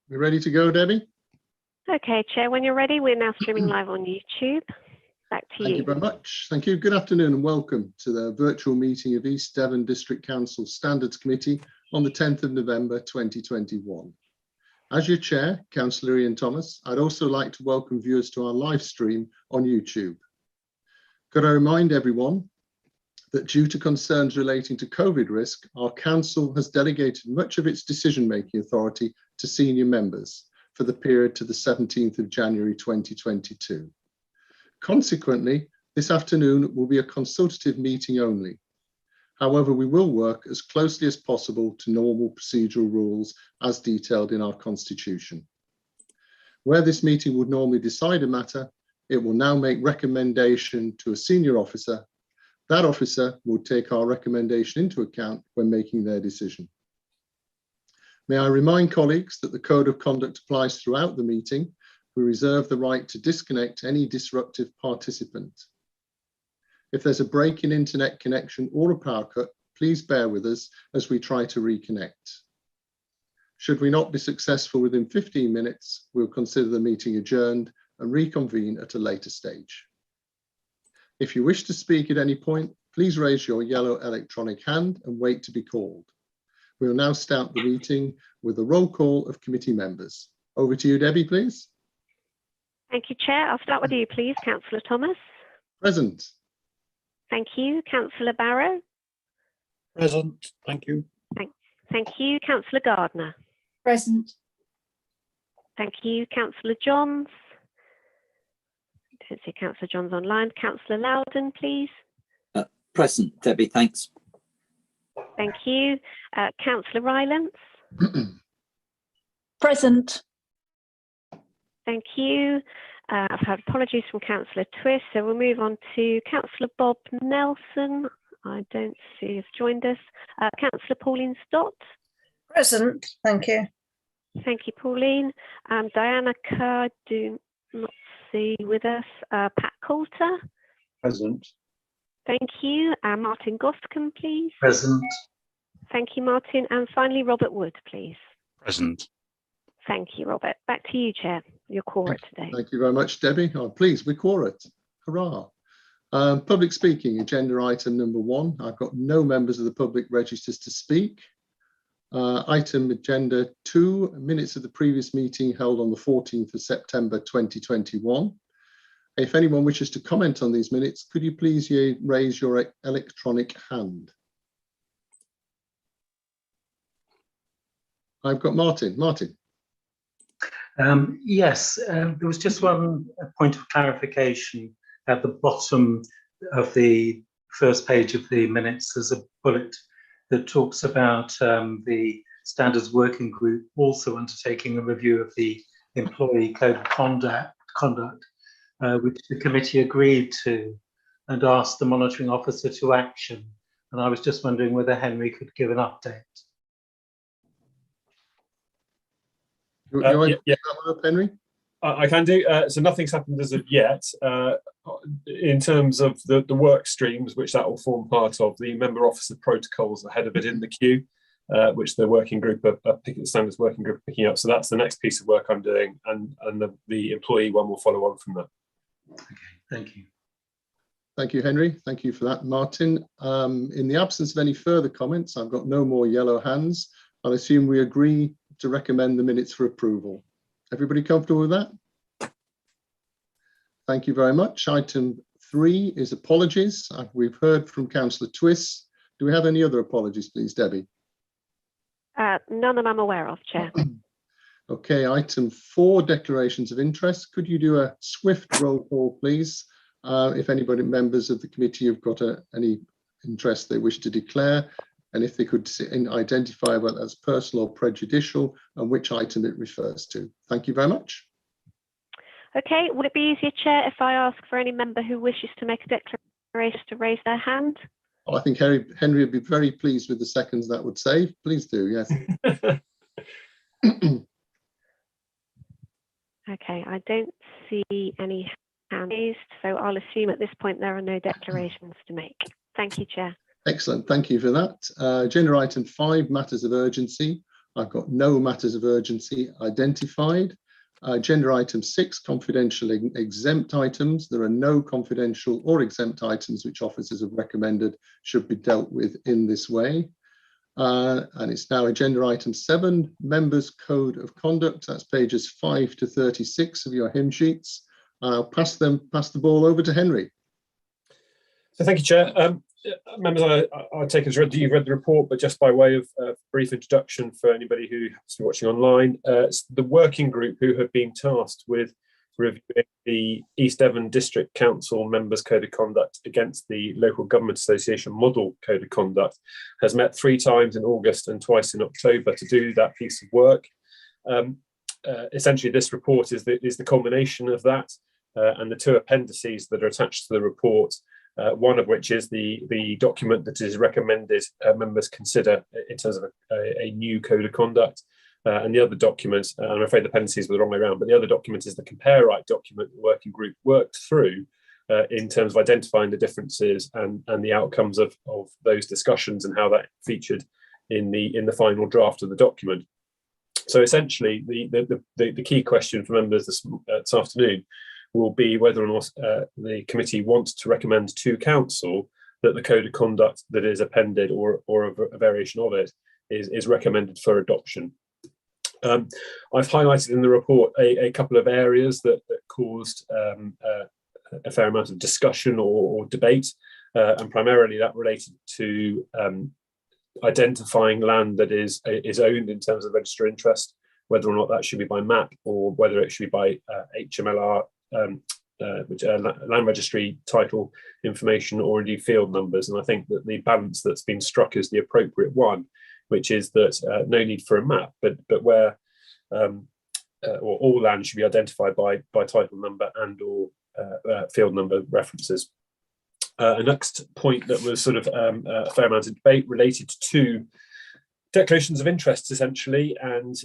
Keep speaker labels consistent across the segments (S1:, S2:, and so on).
S1: We ready to go, Debbie?
S2: Okay, Chair, when you're ready, we're now streaming live on YouTube. Back to you.
S1: Thank you very much. Thank you. Good afternoon and welcome to the virtual meeting of East Devon District Council Standards Committee on the 10th of November 2021. As your chair, Councillor Ian Thomas, I'd also like to welcome viewers to our live stream on YouTube. Could I remind everyone that due to concerns relating to COVID risk, our council has delegated much of its decision-making authority to senior members for the period to the 17th of January 2022. Consequently, this afternoon will be a consultative meeting only. However, we will work as closely as possible to normal procedural rules as detailed in our constitution. Where this meeting would normally decide a matter, it will now make recommendation to a senior officer. That officer will take our recommendation into account when making their decision. May I remind colleagues that the Code of Conduct applies throughout the meeting. We reserve the right to disconnect any disruptive participant. If there's a break in internet connection or a power cut, please bear with us as we try to reconnect. Should we not be successful within 15 minutes, we'll consider the meeting adjourned and reconvene at a later stage. If you wish to speak at any point, please raise your yellow electronic hand and wait to be called. We will now start the meeting with a roll call of committee members. Over to you, Debbie, please.
S2: Thank you, Chair. I'll start with you, please. Councillor Thomas.
S1: Present.
S2: Thank you. Councillor Barrow.
S3: Present. Thank you.
S2: Thank you. Councillor Gardner.
S4: Present.
S2: Thank you. Councillor Johns. I don't see Councillor Johns online. Councillor Loudon, please.
S3: Present, Debbie, thanks.
S2: Thank you. Councillor Rylance.
S4: Present.
S2: Thank you. I've had apologies from Councillor Twist, so we'll move on to Councillor Bob Nelson. I don't see you've joined us. Councillor Pauline Stott.
S4: Present. Thank you.
S2: Thank you, Pauline. Diana Kerr, do not see with us. Pat Coulter.
S5: Present.
S2: Thank you. Martin Goscombe, please.
S5: Present.
S2: Thank you, Martin. And finally, Robert Wood, please.
S6: Present.
S2: Thank you, Robert. Back to you, Chair. Your quorate today.
S1: Thank you very much, Debbie. Oh, please, we quorate. Hurrah. Public speaking, agenda item number 1. I've got no members of the public registers to speak. Item agenda 2, minutes of the previous meeting held on the 14th of September 2021. If anyone wishes to comment on these minutes, could you please raise your electronic hand? I've got Martin. Martin.
S5: Yes, there was just one point of clarification at the bottom of the first page of the minutes. There's a bullet that talks about the Standards Working Group also undertaking a review of the Employee Code of Conduct, which the committee agreed to and asked the monitoring officer to action. And I was just wondering whether Henry could give an update.
S1: Yeah. Henry?
S6: I can do. So nothing's happened as of yet. In terms of the work streams, which that will form part of, the member officer protocols ahead of it in the queue, which the working group, the standards working group, are picking up. So that's the next piece of work I'm doing, and the employee one will follow on from that.
S5: Okay, thank you.
S1: Thank you, Henry. Thank you for that, Martin. In the absence of any further comments, I've got no more yellow hands. I'll assume we agree to recommend the minutes for approval. Everybody comfortable with that? Thank you very much. Item 3 is apologies. We've heard from Councillor Twist. Do we have any other apologies, please, Debbie?
S2: None that I'm aware of, Chair.
S1: Okay, item 4, declarations of interest. Could you do a swift roll call, please? If anybody, members of the committee, have got any interest they wish to declare, and if they could identify whether that's personal or prejudicial and which item it refers to. Thank you very much.
S2: Okay, would it be easier, Chair, if I ask for any member who wishes to make a declaration to raise their hand?
S1: I think Henry would be very pleased with the seconds that would save. Please do, yes.
S2: Okay, I don't see any hands raised, so I'll assume at this point there are no declarations to make. Thank you, Chair.
S1: Excellent, thank you for that. Agenda item 5, matters of urgency. I've got no matters of urgency identified. Agenda item 6, confidential exempt items. There are no confidential or exempt items which officers have recommended should be dealt with in this way. And it's now agenda item 7, members code of conduct. That's pages 5 to 36 of your hymn sheets. I'll pass the ball over to Henry.
S6: So thank you, Chair. Members, I take as read that you've read the report, but just by way of brief introduction for anybody who has been watching online, it's the working group who have been tasked with reviewing the East Devon District Council Members Code of Conduct against the Local Government Association Model Code of Conduct has met 3 times in August and twice in October to do that piece of work. Essentially, this report is the culmination of that, and the 2 appendices that are attached to the report. One of which is the document that is recommended members consider in terms of a new code of conduct, and the other document, I'm afraid the appendices were the wrong way around, but the other document is the compare right document the working group worked through in terms of identifying the differences and the outcomes of those discussions and how that featured in the final draft of the document. So essentially, the key question for members this afternoon will be whether or not the committee wants to recommend to council that the code of conduct that is appended or a variation of it is recommended for adoption. I've highlighted in the report a couple of areas that caused a fair amount of discussion or debate, and primarily that related to identifying land that is owned in terms of register interest, whether or not that should be by map or whether it should be by HMLR, land registry title information, or indeed field numbers. And I think that the balance that's been struck is the appropriate one, which is that no need for a map, but where or all land should be identified by title number and or field number references. A next point that was sort of a fair amount of debate related to declarations of interest, essentially, and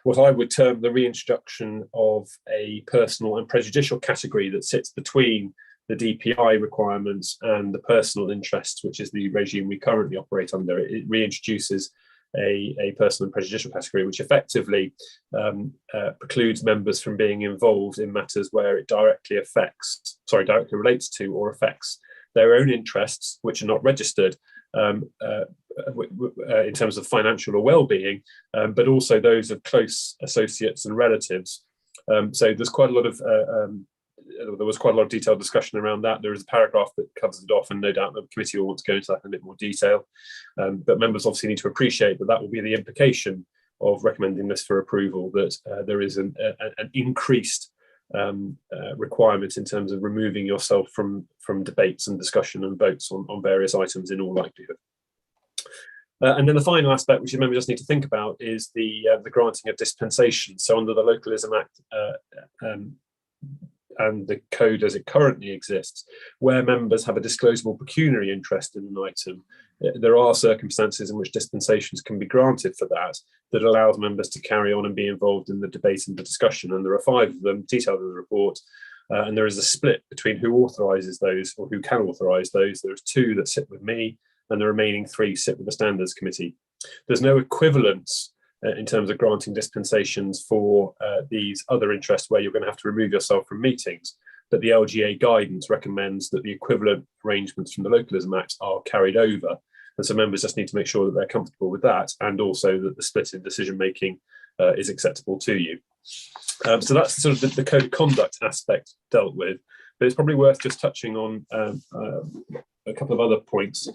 S6: what I would term the reintroduction of a personal and prejudicial category that sits between the DPI requirements and the personal interest, which is the regime we currently operate under. It reintroduces a personal and prejudicial category, which effectively precludes members from being involved in matters where it directly relates to or affects their own interests, which are not registered, in terms of financial or well-being, but also those of close associates and relatives. So there's quite a lot of there was quite a lot of detailed discussion around that. There is a paragraph that covers it off, and no doubt the committee will want to go into that in a bit more detail. But members obviously need to appreciate that will be the implication of recommending this for approval, that there is an increased requirement in terms of removing yourself from debates and discussion and votes on various items in all likelihood. And then the final aspect, which members just need to think about, is the granting of dispensation. So under the Localism Act and the code as it currently exists, where members have a disclosable pecuniary interest in an item, there are circumstances in which dispensations can be granted for that allows members to carry on and be involved in the debate and the discussion. And there are 5 of them detailed in the report. And there is a split between who authorises those or who can authorise those. There's 2 that sit with me, and the remaining 3 sit with the Standards Committee. There's no equivalence in terms of granting dispensations for these other interests where you're going to have to remove yourself from meetings, but the LGA guidance recommends that the equivalent arrangements from the Localism Act are carried over. And so members just need to make sure that they're comfortable with that, and also that the split in decision making is acceptable to you. So that's sort of the code of conduct aspect dealt with, but it's probably worth just touching on a couple of other points.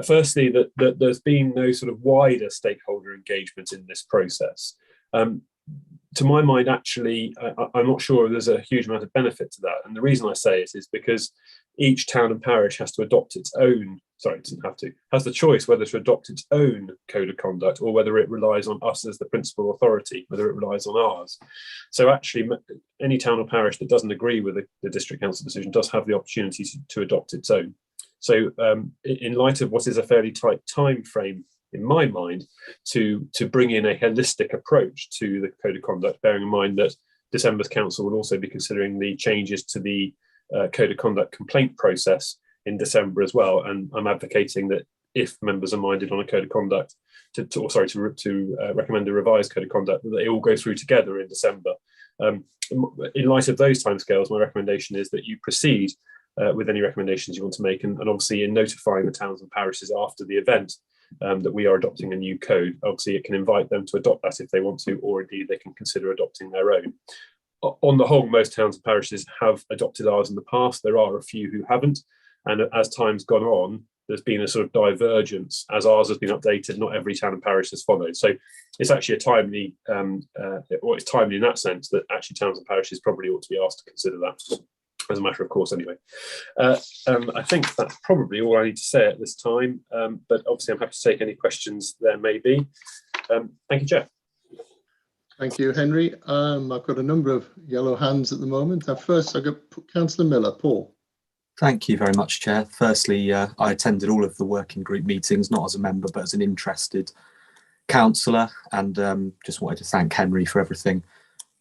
S6: Firstly, that there's been no sort of wider stakeholder engagement in this process. To my mind, actually, I'm not sure there's a huge amount of benefit to that. And the reason I say it is because each town and parish has to adopt its own, it doesn't have to, has the choice whether to adopt its own code of conduct or whether it relies on us as the principal authority, whether it relies on ours. So actually, any town or parish that doesn't agree with the district council decision does have the opportunity to adopt its own. So in light of what is a fairly tight time frame, in my mind, to bring in a holistic approach to the code of conduct, bearing in mind that December's council will also be considering the changes to the code of conduct complaint process in December as well. And I'm advocating that if members are minded on a code of conduct, to recommend a revised code of conduct, that they all go through together in December. In light of those timescales, my recommendation is that you proceed with any recommendations you want to make, and obviously in notifying the towns and parishes after the event that we are adopting a new code. Obviously, it can invite them to adopt that if they want to, or indeed they can consider adopting their own. On the whole, most towns and parishes have adopted ours in the past. There are a few who haven't, and as time's gone on, there's been a sort of divergence. As ours has been updated, not every town and parish has followed. So it's actually a timely, it's timely in that sense that actually towns and parishes probably ought to be asked to consider that, as a matter of course anyway. I think that's probably all I need to say at this time, but obviously I'm happy to take any questions there may be. Thank you, Chair.
S1: Thank you, Henry. I've got a number of yellow hands at the moment. First, I've got Councillor Miller. Paul.
S7: Thank you very much, Chair. Firstly, I attended all of the working group meetings, not as a member, but as an interested councillor, and just wanted to thank Henry for everything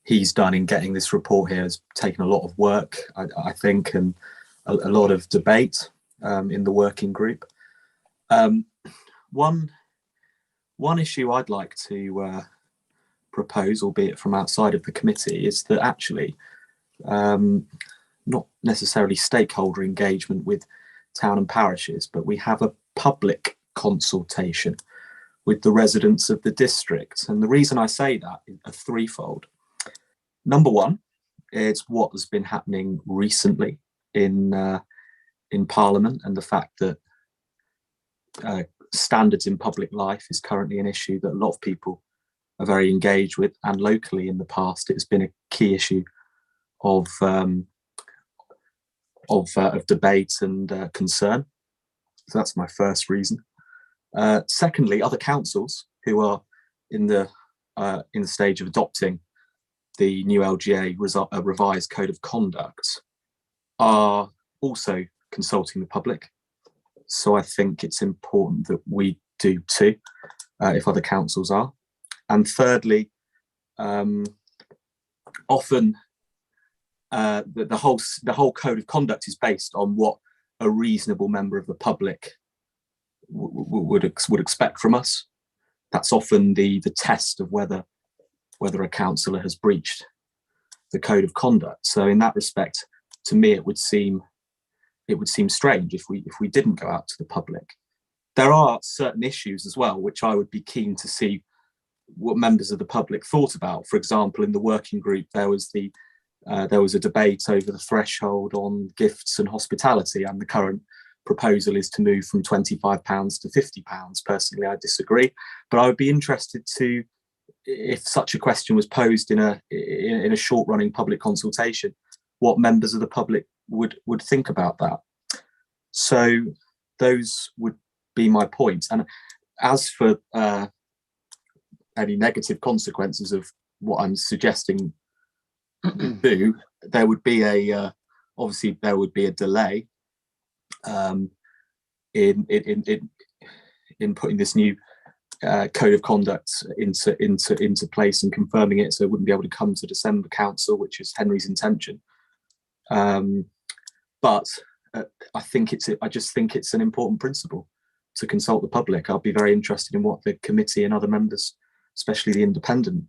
S7: he's done in getting this report here. Has taken a lot of work, I think, and a lot of debate in the working group. One issue I'd like to propose, albeit from outside of the committee, is that actually not necessarily stakeholder engagement with town and parishes, but we have a public consultation with the residents of the district. And the reason I say that is a threefold. Number one, it's what has been happening recently in Parliament, and the fact that standards in public life is currently an issue that a lot of people are very engaged with, and locally in the past it's been a key issue of debate and concern. So that's my first reason. Secondly, other councils who are in the stage of adopting the new LGA revised code of conduct are also consulting the public. So I think it's important that we do too, if other councils are. And thirdly, often the whole code of conduct is based on what a reasonable member of the public would expect from us. That's often the test of whether a councillor has breached the code of conduct. So in that respect, to me, it would seem strange if we didn't go out to the public. There are certain issues as well which I would be keen to see what members of the public thought about. For example, in the working group, there was a debate over the threshold on gifts and hospitality, and the current proposal is to move from £25 to £50. Personally, I disagree, but I would be interested to, if such a question was posed in a short-running public consultation, what members of the public would think about that. So those would be my points. And as for any negative consequences of what I'm suggesting do, there would be obviously there would be a delay in putting this new code of conduct into place and confirming it, so it wouldn't be able to come to December Council, which is Henry's intention. But I just think it's an important principle to consult the public. I'll be very interested in what the committee and other members, especially the independent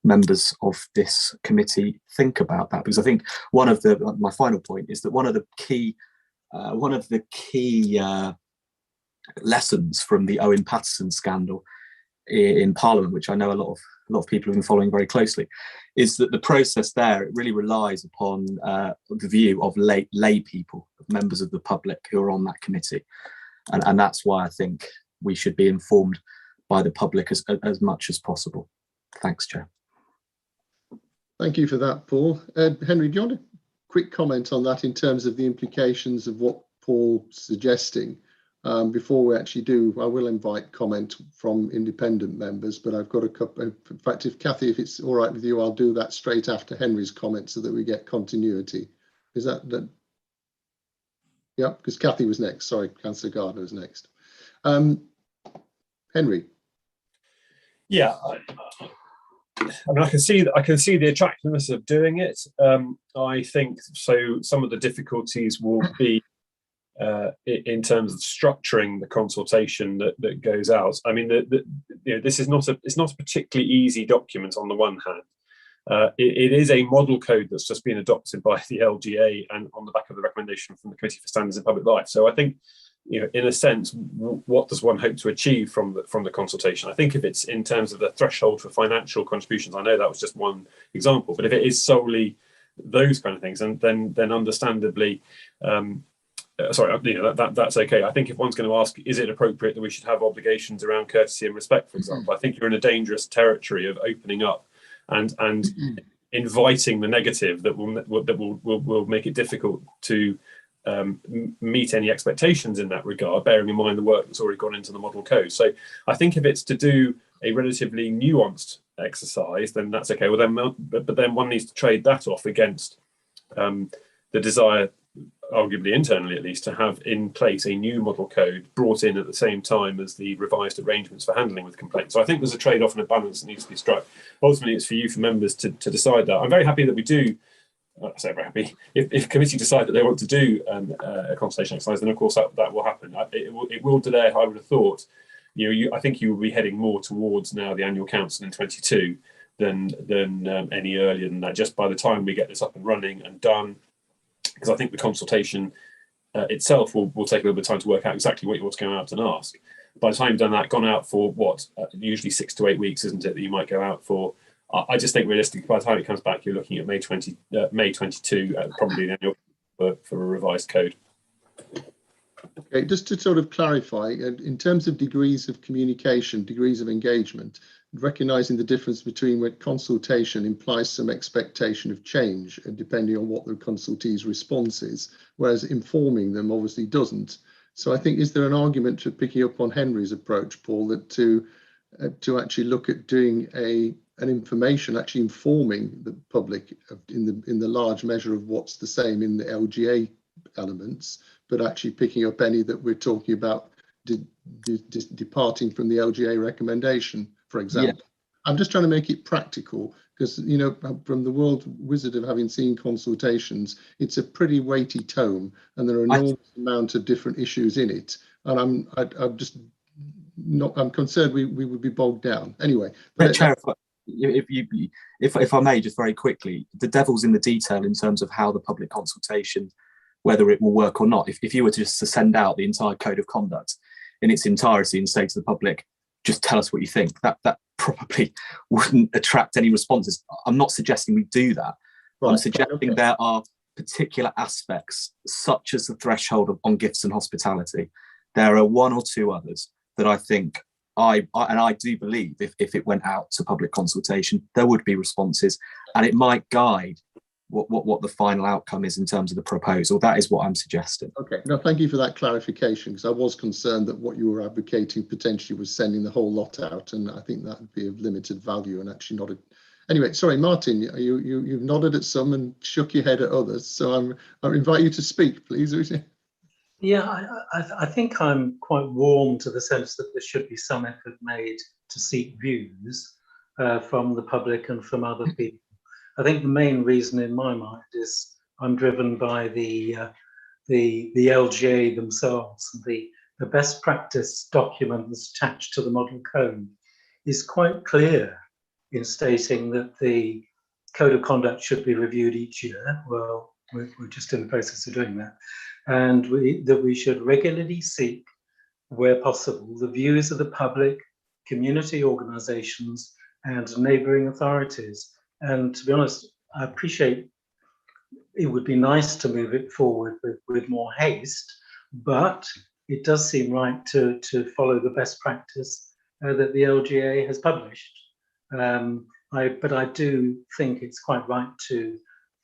S7: members of this committee, think about that, because I think my final point is that one of the key lessons from the Owen Paterson scandal in Parliament, which I know a lot of people have been following very closely, is that the process there, it really relies upon the view of lay people, members of the public who are on that committee, and that's why I think we should be informed by the public as much as possible. Thanks, Chair.
S1: Thank you for that, Paul. Henry, do you want a quick comment on that in terms of the implications of what Paul's suggesting? Before we actually do, I will invite comment from independent members, but I've got a couple. In fact, if Kathy, if it's all right with you, I'll do that straight after Henry's comment so that we get continuity. Is that? Yeah, because Kathy was next. Sorry, Councillor Gardner was next. Henry.
S6: Yeah, I mean, I can see the attractiveness of doing it. I think so. Some of the difficulties will be in terms of structuring the consultation that goes out. I mean, this is it's not a particularly easy document on the one hand. It is a model code that's just been adopted by the LGA and on the back of the recommendation from the Committee for Standards in Public Life. So I think, in a sense, what does one hope to achieve from the consultation? I think if it's in terms of the threshold for financial contributions, I know that was just one example, but if it is solely those kind of things, and then understandably, that's okay. I think if one's going to ask, is it appropriate that we should have obligations around courtesy and respect, for example, I think you're in a dangerous territory of opening up and inviting the negative that will make it difficult to meet any expectations in that regard, bearing in mind the work that's already gone into the model code. So I think if it's to do a relatively nuanced exercise, then that's okay. Well, but then one needs to trade that off against the desire, arguably internally at least, to have in place a new model code brought in at the same time as the revised arrangements for handling with complaints. So I think there's a trade-off and a balance that needs to be struck. Ultimately, it's for you, for members, to decide that. I'm very happy that we do. I say very happy. If committee decide that they want to do a consultation exercise, then of course that will happen. It will delay, I would have thought. I think you will be heading more towards now the annual council in 22 than any earlier than that. Just by the time we get this up and running and done, because I think the consultation itself will take a little bit of time to work out exactly what you want to go out and ask. By the time you've done that, gone out for usually 6 to 8 weeks, isn't it, that you might go out for? I just think realistically, by the time it comes back, you're looking at May 22, probably the annual for a revised code.
S1: Okay, just to sort of clarify, in terms of degrees of communication, degrees of engagement, recognising the difference between when consultation implies some expectation of change, depending on what the consultee's response is, whereas informing them obviously doesn't. So I think, is there an argument for picking up on Henry's approach, Paul, that to actually look at doing an information, actually informing the public in the large measure of what's the same in the LGA elements, but actually picking up any that we're talking about departing from the LGA recommendation, for example. Yeah. I'm just trying to make it practical because, from the world wizard of having seen consultations, it's a pretty weighty tome and there are an enormous amount of different issues in it. And I'm concerned we would be bogged down. Anyway.
S7: Chair, if I may, just very quickly, the devil's in the detail in terms of how the public consultation, whether it will work or not. If you were to just send out the entire code of conduct in its entirety and say to the public, just tell us what you think, that probably wouldn't attract any responses. I'm not suggesting we do that. Right, I'm suggesting there are particular aspects, such as the threshold on gifts and hospitality. There are one or two others that I think I do believe if it went out to public consultation, there would be responses, and it might guide what the final outcome is in terms of the proposal. That is what I'm suggesting.
S1: Okay, no, thank you for that clarification, because I was concerned that what you were advocating potentially was sending the whole lot out, and I think that would be of limited value and actually not a... Anyway, sorry, Martin, you've nodded at some and shook your head at others, so I invite you to speak, please.
S5: Yeah, I think I'm quite warm to the sense that there should be some effort made to seek views from the public and from other people. I think the main reason in my mind is I'm driven by the LGA themselves. The best practice document that's attached to the model code is quite clear in stating that the code of conduct should be reviewed each year. Well, we're just in the process of doing that. And that we should regularly seek, where possible, the views of the public, community organisations and neighbouring authorities. And to be honest, I appreciate it would be nice to move it forward with more haste, but it does seem right to follow the best practice that the LGA has published. But I do think it's quite right to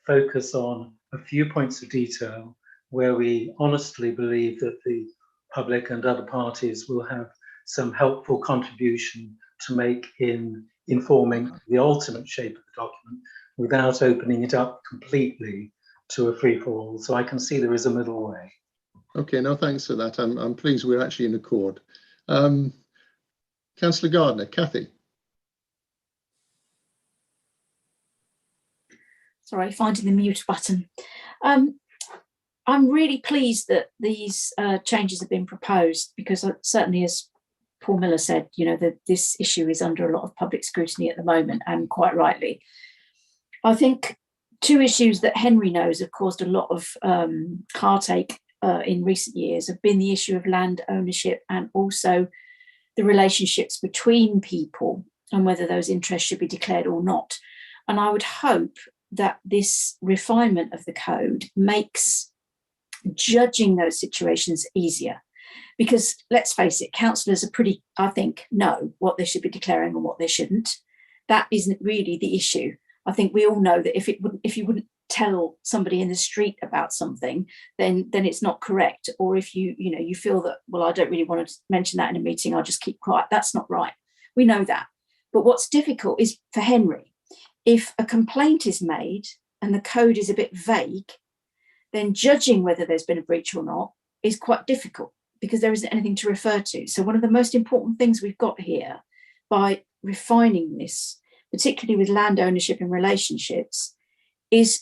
S5: focus on a few points of detail where we honestly believe that the public and other parties will have some helpful contribution to make in informing the ultimate shape of the document without opening it up completely to a free-for-all. So I can see there is a middle way.
S1: Okay, no, thanks for that. I'm pleased we're actually in accord. Councillor Gardner, Kathy.
S8: Sorry, finding the mute button. I'm really pleased that these changes have been proposed, because certainly, as Paul Miller said, you know, that this issue is under a lot of public scrutiny at the moment, and quite rightly. I think two issues that Henry knows have caused a lot of heartache in recent years have been the issue of land ownership, and also the relationships between people and whether those interests should be declared or not. And I would hope that this refinement of the code makes judging those situations easier, because let's face it, councillors are pretty, I think, know what they should be declaring and what they shouldn't. That isn't really the issue. I think we all know that if you wouldn't tell somebody in the street about something, then it's not correct. Or if you feel that, well, I don't really want to mention that in a meeting, I'll just keep quiet. That's not right. We know that. But what's difficult is for Henry, if a complaint is made and the code is a bit vague, then judging whether there's been a breach or not is quite difficult, because there isn't anything to refer to. So one of the most important things we've got here by refining this, particularly with land ownership and relationships,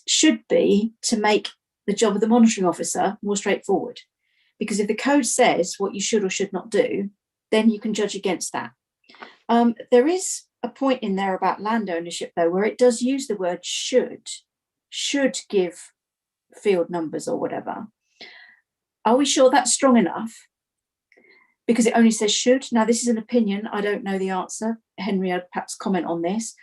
S8: should be to make the job of the monitoring officer more straightforward. Because if the code says what you should or should not do, then you can judge against that. There is a point in there about land ownership, though, where it does use the word should give field numbers or whatever. Are we sure that's strong enough? Because it only says should. Now, this is an opinion. I don't know the answer. Henry, I'd perhaps comment on this.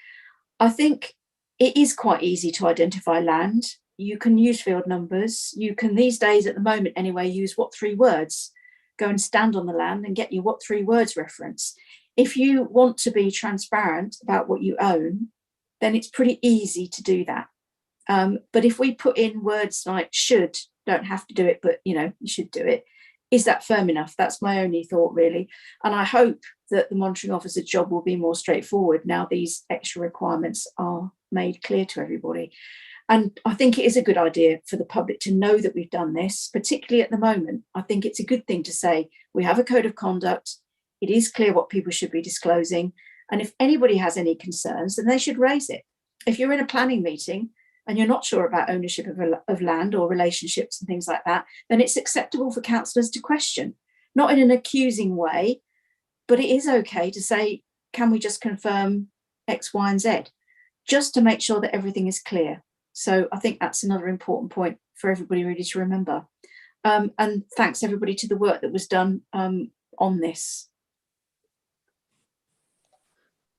S8: I think it is quite easy to identify land. You can use field numbers. You can, these days at the moment anyway, use what 3 words. Go and stand on the land and get you what 3 words reference. If you want to be transparent about what you own, then it's pretty easy to do that. But if we put in words like should, don't have to do it, but you should do it, is that firm enough? That's my only thought, really. And I hope that the monitoring officer's job will be more straightforward now these extra requirements are made clear to everybody. And I think it is a good idea for the public to know that we've done this, particularly at the moment. I think it's a good thing to say we have a code of conduct. It is clear what people should be disclosing. And if anybody has any concerns, then they should raise it. If you're in a planning meeting and you're not sure about ownership of land or relationships and things like that, then it's acceptable for councillors to question, not in an accusing way, but it is okay to say, can we just confirm X, Y, and Z, just to make sure that everything is clear. So I think that's another important point for everybody really to remember. And thanks everybody to the work that was done on this.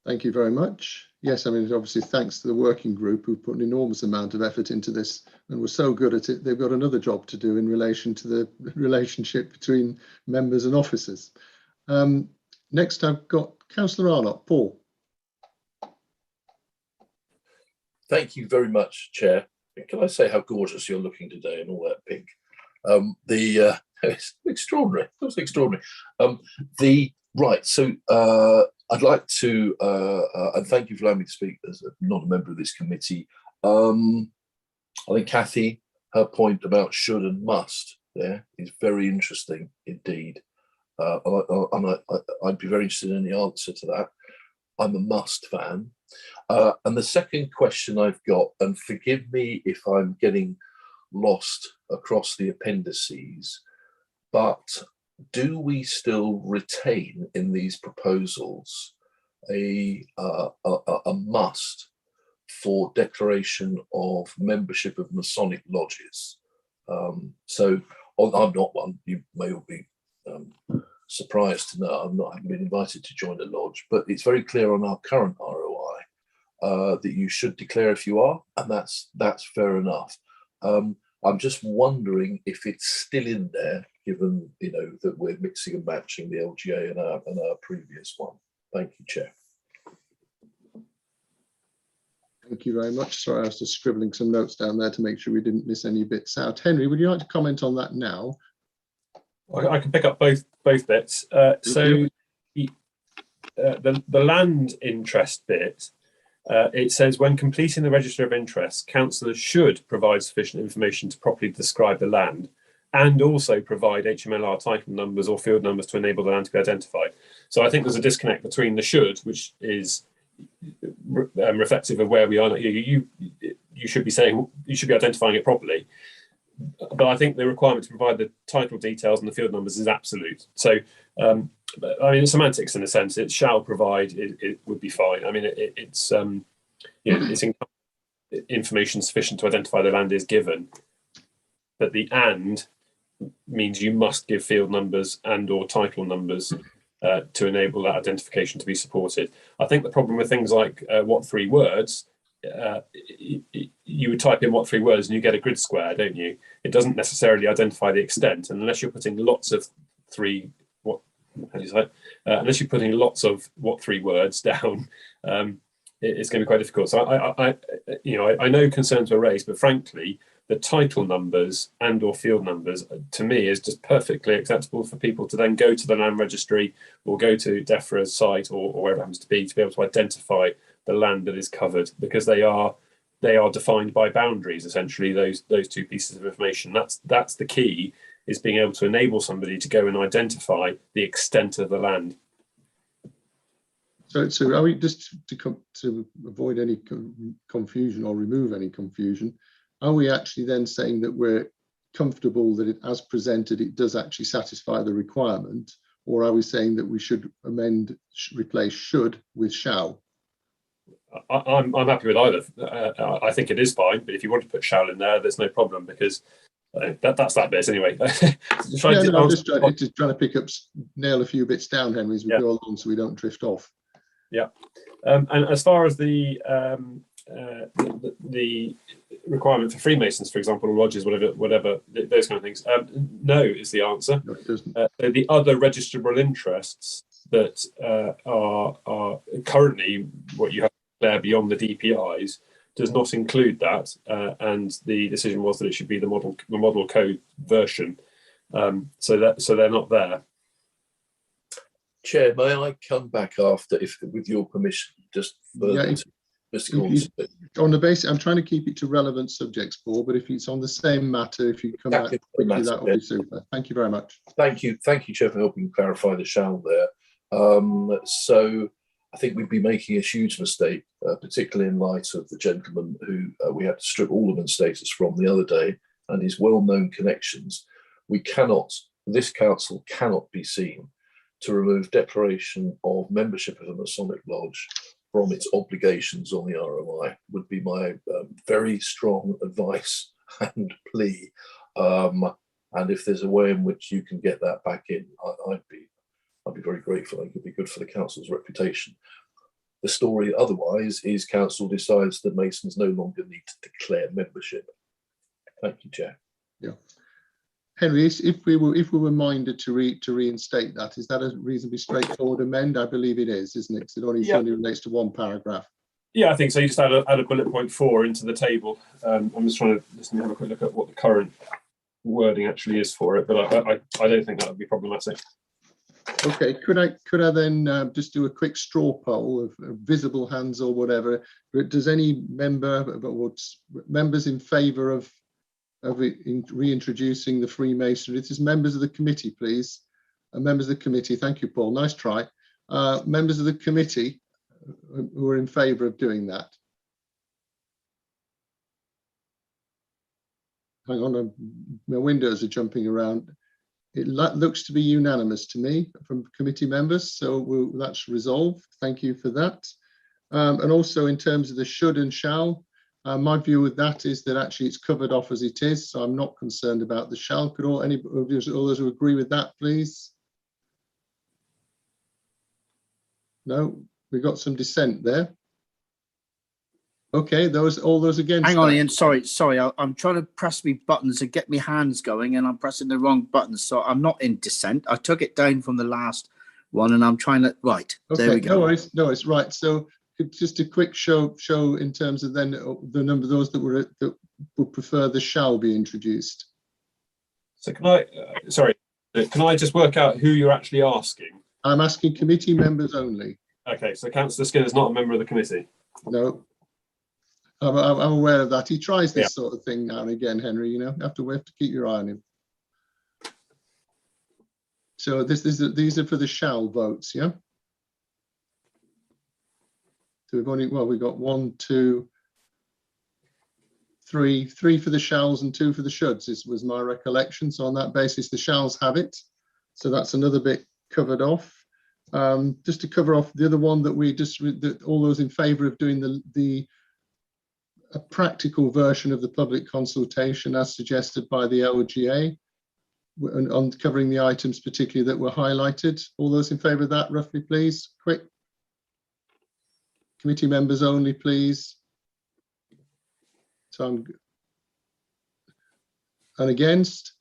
S1: Thank you very much. Yes, I mean, obviously, thanks to the working group who put an enormous amount of effort into this and were so good at it, they've got another job to do in relation to the relationship between members and officers. Next, I've got Councillor Arnott. Paul.
S9: Thank you very much, Chair. Can I say how gorgeous you're looking today and all that pink? It's extraordinary. It was extraordinary. Right, so I'd like to, and thank you for allowing me to speak as not a member of this committee. I think Kathy, her point about should and must there is very interesting indeed. And I'd be very interested in the answer to that. I'm a must fan. And the second question I've got, and forgive me if I'm getting lost across the appendices, but do we still retain in these proposals a must for declaration of membership of Masonic lodges? So I'm not one. You may all be surprised to know I haven't been invited to join a lodge, but it's very clear on our current ROI that you should declare if you are, and that's fair enough. I'm just wondering if it's still in there, given that we're mixing and matching the LGA and our previous one. Thank you, Chair.
S1: Thank you very much. Sorry, I was just scribbling some notes down there to make sure we didn't miss any bits out. Henry, would you like to comment on that now?
S6: I can pick up both bits. So the land interest bit, it says when completing the register of interest, councillors should provide sufficient information to properly describe the land and also provide HMLR title numbers or field numbers to enable the land to be identified. So I think there's a disconnect between the should, which is reflective of where we are. You should be saying, you should be identifying it properly. but I think the requirement to provide the title details and the field numbers is absolute. So, I mean, it's semantics in a sense. It shall provide. It would be fine. I mean, it's it's information sufficient to identify the land is given, but the and means you must give field numbers and or title numbers to enable that identification to be supported. I think the problem with things like what 3 words, you would type in what 3 words and you get a grid square, don't you? It doesn't necessarily identify the extent, and unless you're putting lots of unless you're putting lots of what 3 words down, it's going to be quite difficult. So I know concerns were raised, but frankly, the title numbers and or field numbers to me is just perfectly acceptable for people to then go to the land registry or go to DEFRA's site or wherever it happens to be able to identify the land that is covered, because they are defined by boundaries, essentially, those 2 pieces of information. That's the key, is being able to enable somebody to go and identify the extent of the land.
S1: So are we, just to avoid any confusion or remove any confusion, are we actually then saying that we're comfortable that it, as presented, it does actually satisfy the requirement, or are we saying that we should replace should with shall?
S6: I'm happy with either. I think it is fine, but if you want to put shall in there, there's no problem, because that's that bit anyway.
S1: I'm just trying to nail a few bits down, Henry, as we go along, so we don't drift off.
S6: Yeah, and as far as the requirement for Freemasons, for example, or lodges, whatever, those kind of things, no is the answer.
S1: No, it doesn't.
S6: The other registrable interests that are currently what you have there beyond the DPIs does not include that, and the decision was that it should be the model code version. So they're not there.
S9: Chair, may I come back after, if with your permission, just further to Mr. Gordon?
S1: On the basis, I'm trying to keep it to relevant subjects, Paul, but if it's on the same matter, if you come back quickly, that would be super. Thank you very much.
S9: Thank you, Chair, for helping clarify the shall there. So I think we'd be making a huge mistake, particularly in light of the gentleman who we had to strip alderman status from the other day and his well-known connections. This council cannot be seen to remove declaration of membership of a Masonic lodge from its obligations on the ROI, would be my very strong advice and plea. And if there's a way in which you can get that back in, I'd be very grateful. It could be good for the council's reputation. The story otherwise is council decides that Masons no longer need to declare membership. Thank you, Chair.
S1: Yeah. Henry, if we were minded to reinstate that, is that a reasonably straightforward amend? I believe it is, isn't it? Because it only relates to 1 paragraph.
S6: Yeah, I think so. You just add a bullet point 4 into the table. I'm just trying to have a quick look at what the current wording actually is for it, but I don't think that would be problematic.
S1: Okay, could I then just do a quick straw poll of visible hands or whatever? Does any members in favour of reintroducing the Freemasonry? This is members of the committee, please. Members of the committee, thank you, Paul. Nice try. Members of the committee who are in favour of doing that. Hang on, my windows are jumping around. It looks to be unanimous to me from committee members, so that's resolved. Thank you for that. And also in terms of the should and shall, my view with that is that actually it's covered off as it is, so I'm not concerned about the shall. Could any of those who agree with that, please? No, we got some dissent there. Okay, all those against.
S10: Hang on, Ian. Sorry. I'm trying to press me buttons and get my hands going, and I'm pressing the wrong buttons. So I'm not in dissent. I took it down from the last one, and I'm trying to. Right. Okay, there we go.
S1: No worries. Right. So just a quick show in terms of then the number of those that would prefer the shall be introduced.
S6: So can I just work out who you're actually asking?
S1: I'm asking committee members only.
S6: Okay, so Councillor Skinner's not a member of the committee.
S1: No. I'm aware of that. He tries this sort of thing now and again, Henry. You know, we have to keep your eye on him. So these are for the shall votes, yeah. So we've got 1, 2, three for the shalls and 2 for the shoulds. This was my recollection. So on that basis, the shalls have it. So that's another bit covered off. Just to cover off the other one that we just, that all those in favour of doing a practical version of the public consultation as suggested by the LGA, on covering the items particularly that were highlighted. All those in favour of that, roughly, please. Quick. Committee members only, please. And against?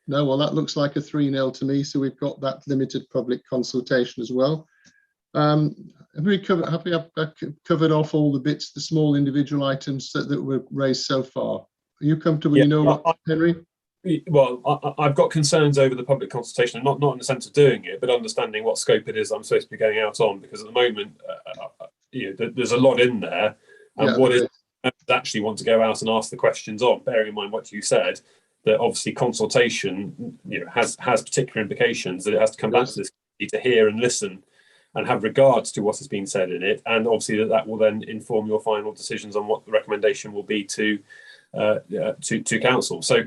S1: No, well, that looks like a 3-0 to me. So we've got that limited public consultation as well. Have we covered off all the bits, the small individual items that were raised so far? Are you comfortable?
S6: Yeah,
S1: you know what, Henry?
S6: Well, I've got concerns over the public consultation, not in the sense of doing it, but understanding what scope it is I'm supposed to be going out on, because at the moment, there's a lot in there, and what is actually want to go out and ask the questions on, bearing in mind what you said, that obviously consultation, has particular implications, that it has to come back to this to hear and listen and have regards to what has been said in it, and obviously that will then inform your final decisions on what the recommendation will be to council. So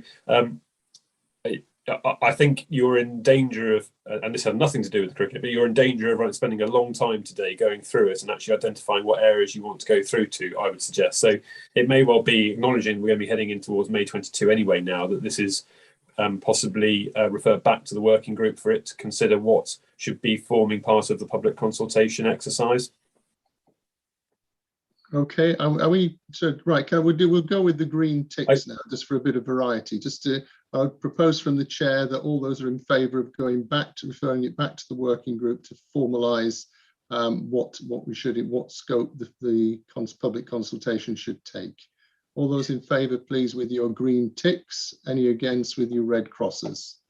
S6: I think you're in danger of, and this had nothing to do with cricket, but you're in danger of spending a long time today going through it and actually identifying what areas you want to go through to, I would suggest. So it may well be, acknowledging we're going to be heading in towards May 22 anyway now, that this is possibly referred back to the working group for it to consider what should be forming part of the public consultation exercise.
S1: Okay, are we, so right, we'll go with the green ticks now, just for a bit of variety. I would propose from the chair that all those are in favour of going back to, referring it back to the working group to formalise what scope the public consultation should take. All those in favour, please, with your green ticks. Any against with your red crosses?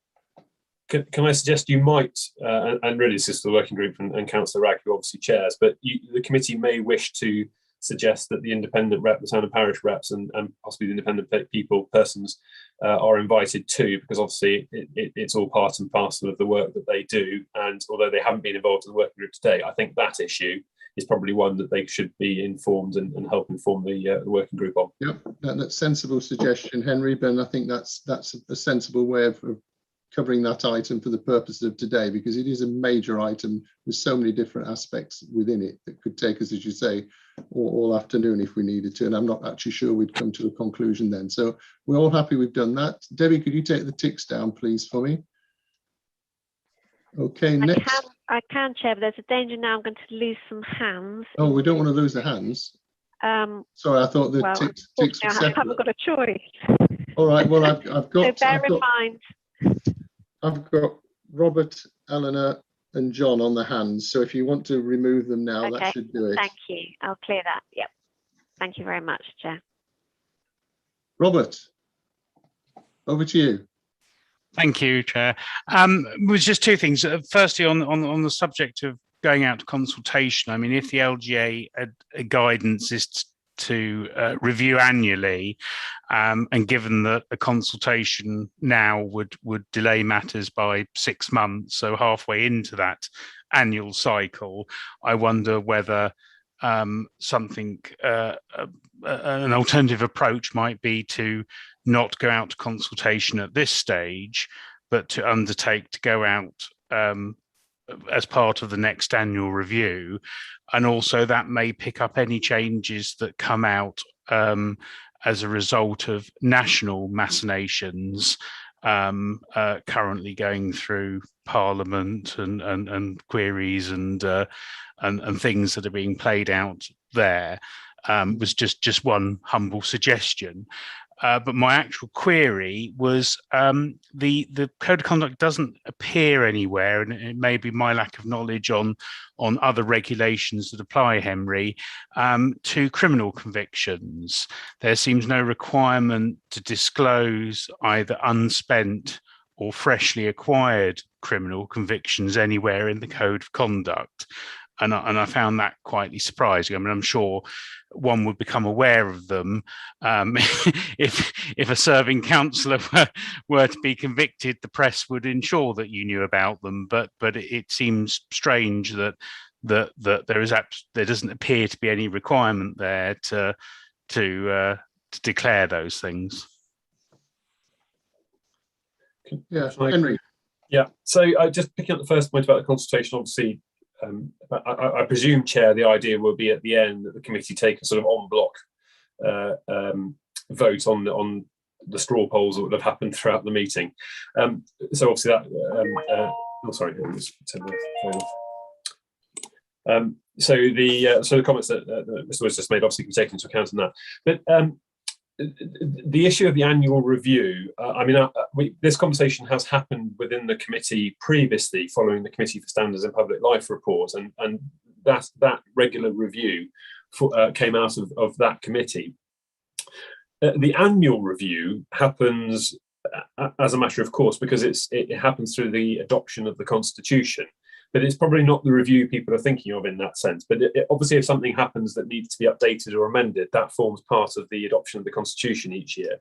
S6: Can I suggest you might, and really this is the working group and Councillor Ragg, who obviously chairs, but the committee may wish to suggest that the independent rep, the town and parish reps, and possibly the independent persons are invited too, because obviously it's all part and parcel of the work that they do. And although they haven't been involved in the working group today, I think that issue is probably one that they should be informed and help inform the working group on.
S1: Yep, that's a sensible suggestion, Henry, but I think that's a sensible way of covering that item for the purpose of today, because it is a major item with so many different aspects within it that could take us, as you say, all afternoon if we needed to, and I'm not actually sure we'd come to a conclusion then. So we're all happy we've done that. Debbie, could you take the ticks down, please, for me? Okay, next.
S2: I can, Chair, but there's a danger now I'm going to lose some hands.
S1: Oh, we don't want to lose the hands. Sorry, I thought the ticks were separate.
S2: I haven't got a choice.
S1: All right, well, I've got...
S2: So bear in mind.
S1: I've got Robert, Eleanor and John on the hands. So if you want to remove them now,
S2: Okay.
S1: that should do it.
S2: Thank you. I'll clear that. Yep. Thank you very much, Chair.
S1: Robert, over to you.
S11: Thank you, Chair. Was just two things. Firstly, on the subject of going out to consultation, I mean, if the LGA guidance is to review annually, and given that a consultation now would delay matters by 6 months, so halfway into that annual cycle, I wonder whether an alternative approach might be to not go out to consultation at this stage, but to undertake to go out as part of the next annual review. And also that may pick up any changes that come out as a result of national machinations currently going through Parliament and queries and things that are being played out there. Was just one humble suggestion. But my actual query was the code of conduct doesn't appear anywhere, and it may be my lack of knowledge on other regulations that apply, Henry, to criminal convictions. There seems no requirement to disclose either unspent or freshly acquired criminal convictions anywhere in the code of conduct. And I found that quite surprising. I mean, I'm sure one would become aware of them if a serving councillor were to be convicted. The press would ensure that you knew about them, but it seems strange that there doesn't appear to be any requirement there to to declare those things.
S1: Yeah, Henry.
S6: Yeah, so just picking up the first point about the consultation, obviously, I presume, Chair, the idea will be at the end that the committee take a sort of en bloc vote on the straw polls that would have happened throughout the meeting. So obviously that, oh, sorry, it was so the comments that Mr. Woods just made obviously can be taken into account in that. But the issue of the annual review, this conversation has happened within the committee previously, following the Committee for Standards in Public Life report, and that regular review came out of that committee. The annual review happens as a matter of course because it happens through the adoption of the Constitution. But it's probably not the review people are thinking of in that sense. But obviously, if something happens that needs to be updated or amended, that forms part of the adoption of the Constitution each year.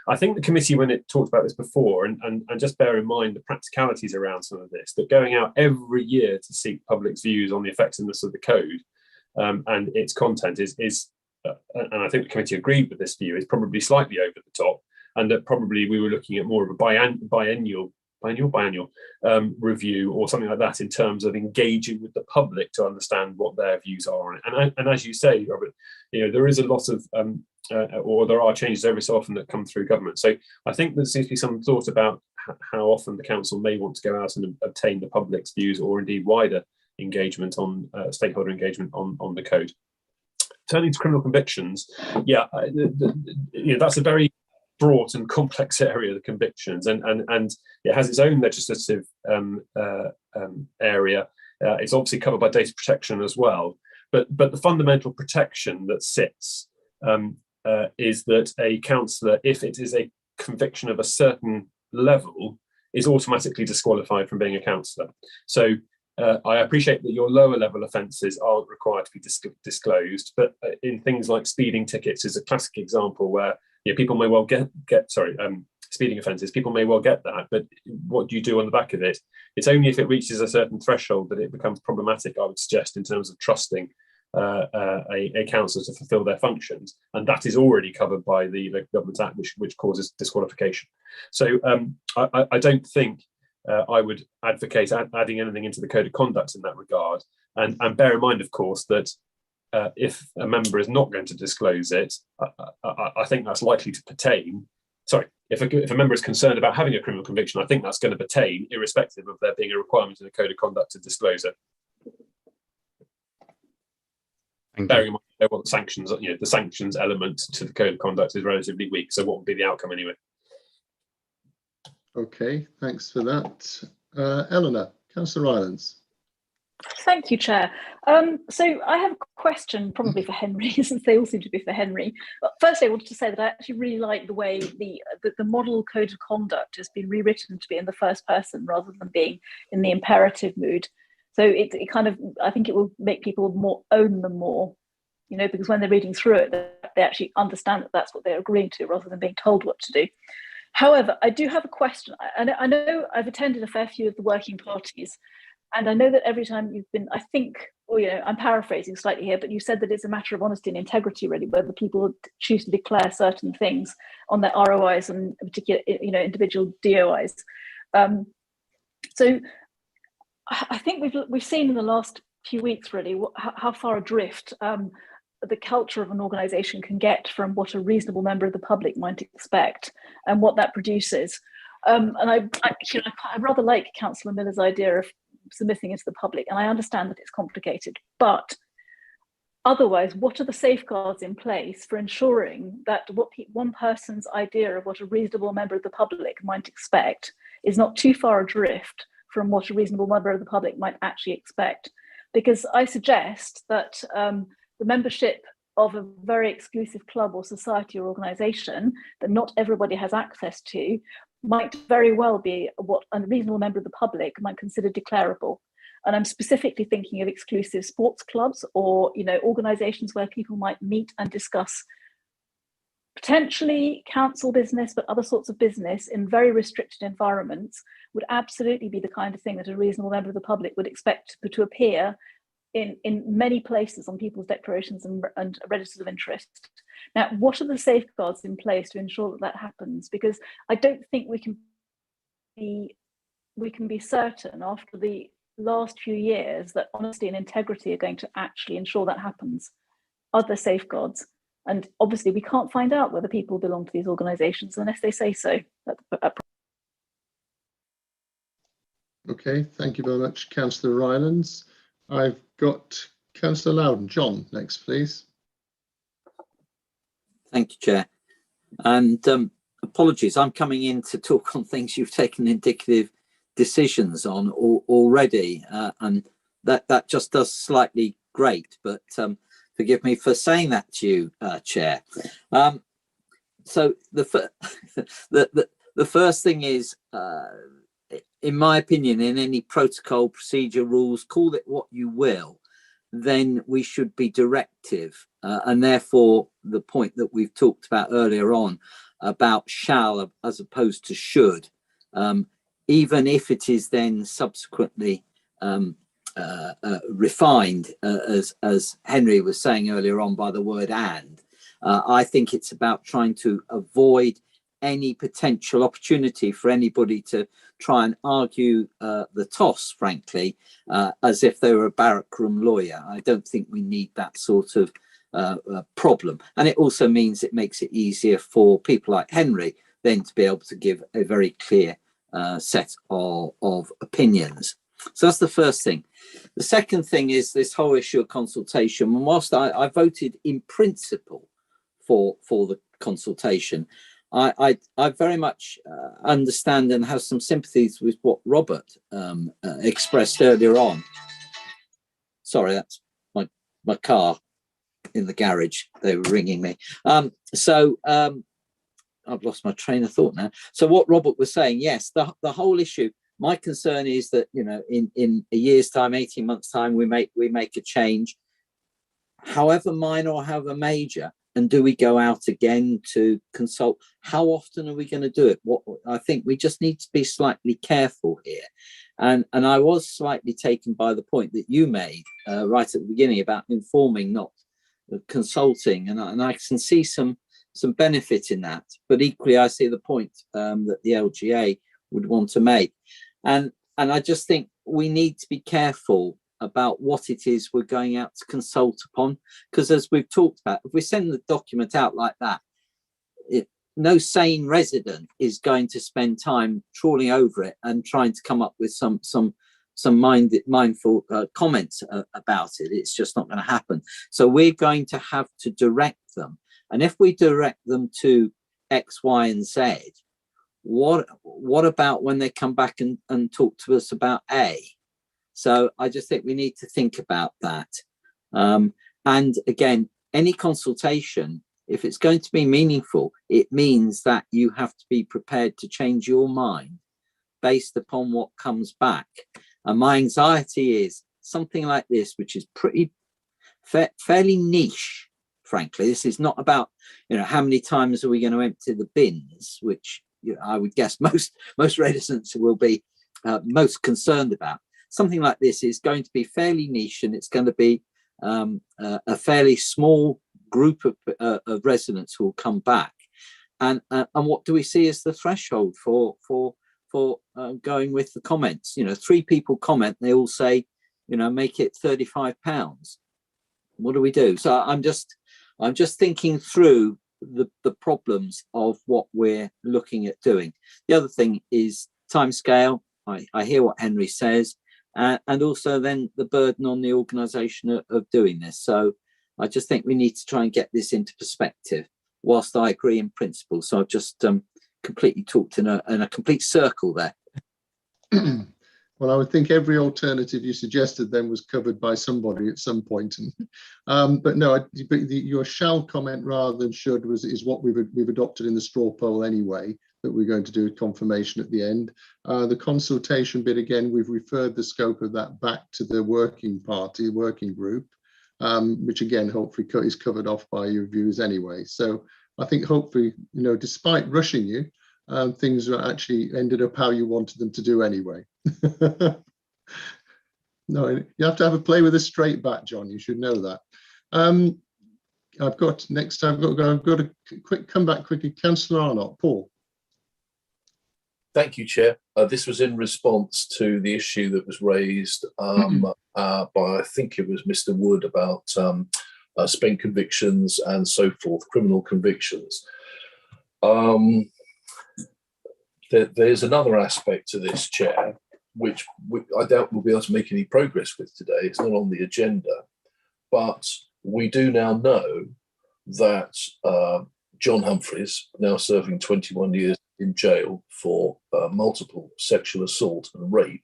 S6: I think the committee, when it talked about this before, and just bear in mind the practicalities around some of this, that going out every year to seek public's views on the effectiveness of the code and its content is and I think the committee agreed with this view, is probably slightly over the top, and that probably we were looking at more of a biannual review or something like that in terms of engaging with the public to understand what their views are on it. And as you say, Robert, there is a lot of or there are changes every so often that come through government. So I think there seems to be some thought about how often the council may want to go out and obtain the public's views, or indeed wider engagement on stakeholder engagement on the code. Turning to criminal convictions, that's a very fraught and complex area, the convictions, and it has its own legislative area. It's obviously covered by data protection as well, but the fundamental protection that sits is that a councillor, if it is a conviction of a certain level, is automatically disqualified from being a councillor. So I appreciate that your lower level offences aren't required to be disclosed, but in things like speeding tickets is a classic example where people may well get speeding offences, people may well get that, but what do you do on the back of it? It's only if it reaches a certain threshold that it becomes problematic, I would suggest, in terms of trusting a councillor to fulfil their functions, and that is already covered by the Government Act, which causes disqualification. So I don't think I would advocate adding anything into the Code of Conduct in that regard, and bear in mind, of course, that if a member is not going to disclose it, I think that's likely to pertain. Sorry, if a member is concerned about having a criminal conviction, I think that's going to pertain, irrespective of there being a requirement in the Code of Conduct to disclose it. Bearing in mind what the sanctions, the sanctions element to the Code of Conduct is relatively weak. So what would be the outcome anyway?
S1: Okay, thanks for that, Eleanor. Councillor Rylance.
S12: Thank you, Chair. So I have a question probably for Henry, since they all seem to be for Henry. But firstly, I wanted to say that I actually really like the way the model Code of Conduct has been rewritten to be in the first person rather than being in the imperative mood. So it kind of, I think it will make people own them more, because when they're reading through it, they actually understand that that's what they're agreeing to rather than being told what to do. However, I do have a question. I know I've attended a fair few of the working parties, and I know that every time you've been, I think, I'm paraphrasing slightly here, but you said that it's a matter of honesty and integrity, really, whether people choose to declare certain things on their ROIs and particular, individual DOIs. So I think we've seen in the last few weeks, really, how far adrift the culture of an organisation can get from what a reasonable member of the public might expect and what that produces. And I rather like Councillor Miller's idea of submitting it to the public, and I understand that it's complicated, but otherwise, what are the safeguards in place for ensuring that one person's idea of what a reasonable member of the public might expect is not too far adrift from what a reasonable member of the public might actually expect? Because I suggest that the membership of a very exclusive club or society or organisation that not everybody has access to might very well be what a reasonable member of the public might consider declarable. And I'm specifically thinking of exclusive sports clubs or organisations where people might meet and discuss potentially council business, but other sorts of business in very restricted environments would absolutely be the kind of thing that a reasonable member of the public would expect to appear in many places on people's declarations and registers of interest. Now, what are the safeguards in place to ensure that that happens? Because I don't think we can be certain after the last few years that honesty and integrity are going to actually ensure that happens. Are there safeguards? And obviously we can't find out whether people belong to these organisations unless they say so.
S1: Okay, thank you very much, Councillor Rylands. I've got Councillor Loudon. John, next, please.
S3: Thank you, Chair. And apologies, I'm coming in to talk on things you've taken indicative decisions on already, and that just does slightly grate, but forgive me for saying that to you, Chair. So the first thing is, in my opinion, in any protocol, procedure, rules, call it what you will, then we should be directive, and therefore the point that we've talked about earlier on about shall as opposed to should, even if it is then subsequently refined, as Henry was saying earlier on, by the word and. I think it's about trying to avoid any potential opportunity for anybody to try and argue the toss, frankly, as if they were a barrackroom lawyer. I don't think we need that sort of problem. And it also means it makes it easier for people like Henry then to be able to give a very clear set of opinions. So that's the first thing. The second thing is this whole issue of consultation. And whilst I voted in principle for the consultation, I very much understand and have some sympathies with what Robert expressed earlier on. Sorry, that's my car in the garage. They were ringing me. I've lost my train of thought now. So what Robert was saying, yes, the whole issue, my concern is that, you know, in a year's time, 18 months time, we make a change, however minor or however major. And do we go out again to consult? How often are we going to do it? I think we just need to be slightly careful here. And I was slightly taken by the point that you made right at the beginning about informing, not consulting. And I can see some benefit in that. But equally, I see the point that the LGA would want to make. And I just think we need to be careful about what it is we're going out to consult upon, because as we've talked about, if we send the document out like that, no sane resident is going to spend time trawling over it and trying to come up with some mindful comments about it. It's just not going to happen. So we're going to have to direct them, and if we direct them to X, Y, and Z, what about when they come back and talk to us about A? So I just think we need to think about that. And again, any consultation, if it's going to be meaningful, it means that you have to be prepared to change your mind based upon what comes back. And my anxiety is something like this, which is fairly niche, frankly. This is not about, you know, how many times are we going to empty the bins, which, you know, I would guess most residents will be most concerned about. Something like this is going to be fairly niche, and it's going to be a fairly small group of residents who will come back. And what do we see as the threshold for going with the comments? You know, 3 people comment, they all say, you know, make it £35. What do we do? So I'm just thinking through the problems of what we're looking at doing. The other thing is timescale. I hear what Henry says. And also then the burden on the organisation of doing this. So I just think we need to try and get this into perspective, whilst I agree in principle. So I've just completely talked in a complete circle there.
S1: Well, I would think every alternative you suggested then was covered by somebody at some point. But no, your shall comment rather than should is what we've adopted in the straw poll anyway, that we're going to do a confirmation at the end. The consultation bit, again, we've referred the scope of that back to the working group, which again, hopefully is covered off by your views anyway. So I think hopefully, you know, despite rushing you, things are actually ended up how you wanted them to do anyway. No, you have to have a play with a straight bat, John. You should know that. I've got to come back quickly. Councillor Arnott, Paul.
S9: Thank you, Chair. This was in response to the issue that was raised by, I think it was Mr. Wood, about spent convictions and so forth, criminal convictions. There's another aspect to this, Chair, which I doubt we'll be able to make any progress with today. It's not on the agenda, but we do now know that John Humphries, now serving 21 years in jail for multiple sexual assault and rape,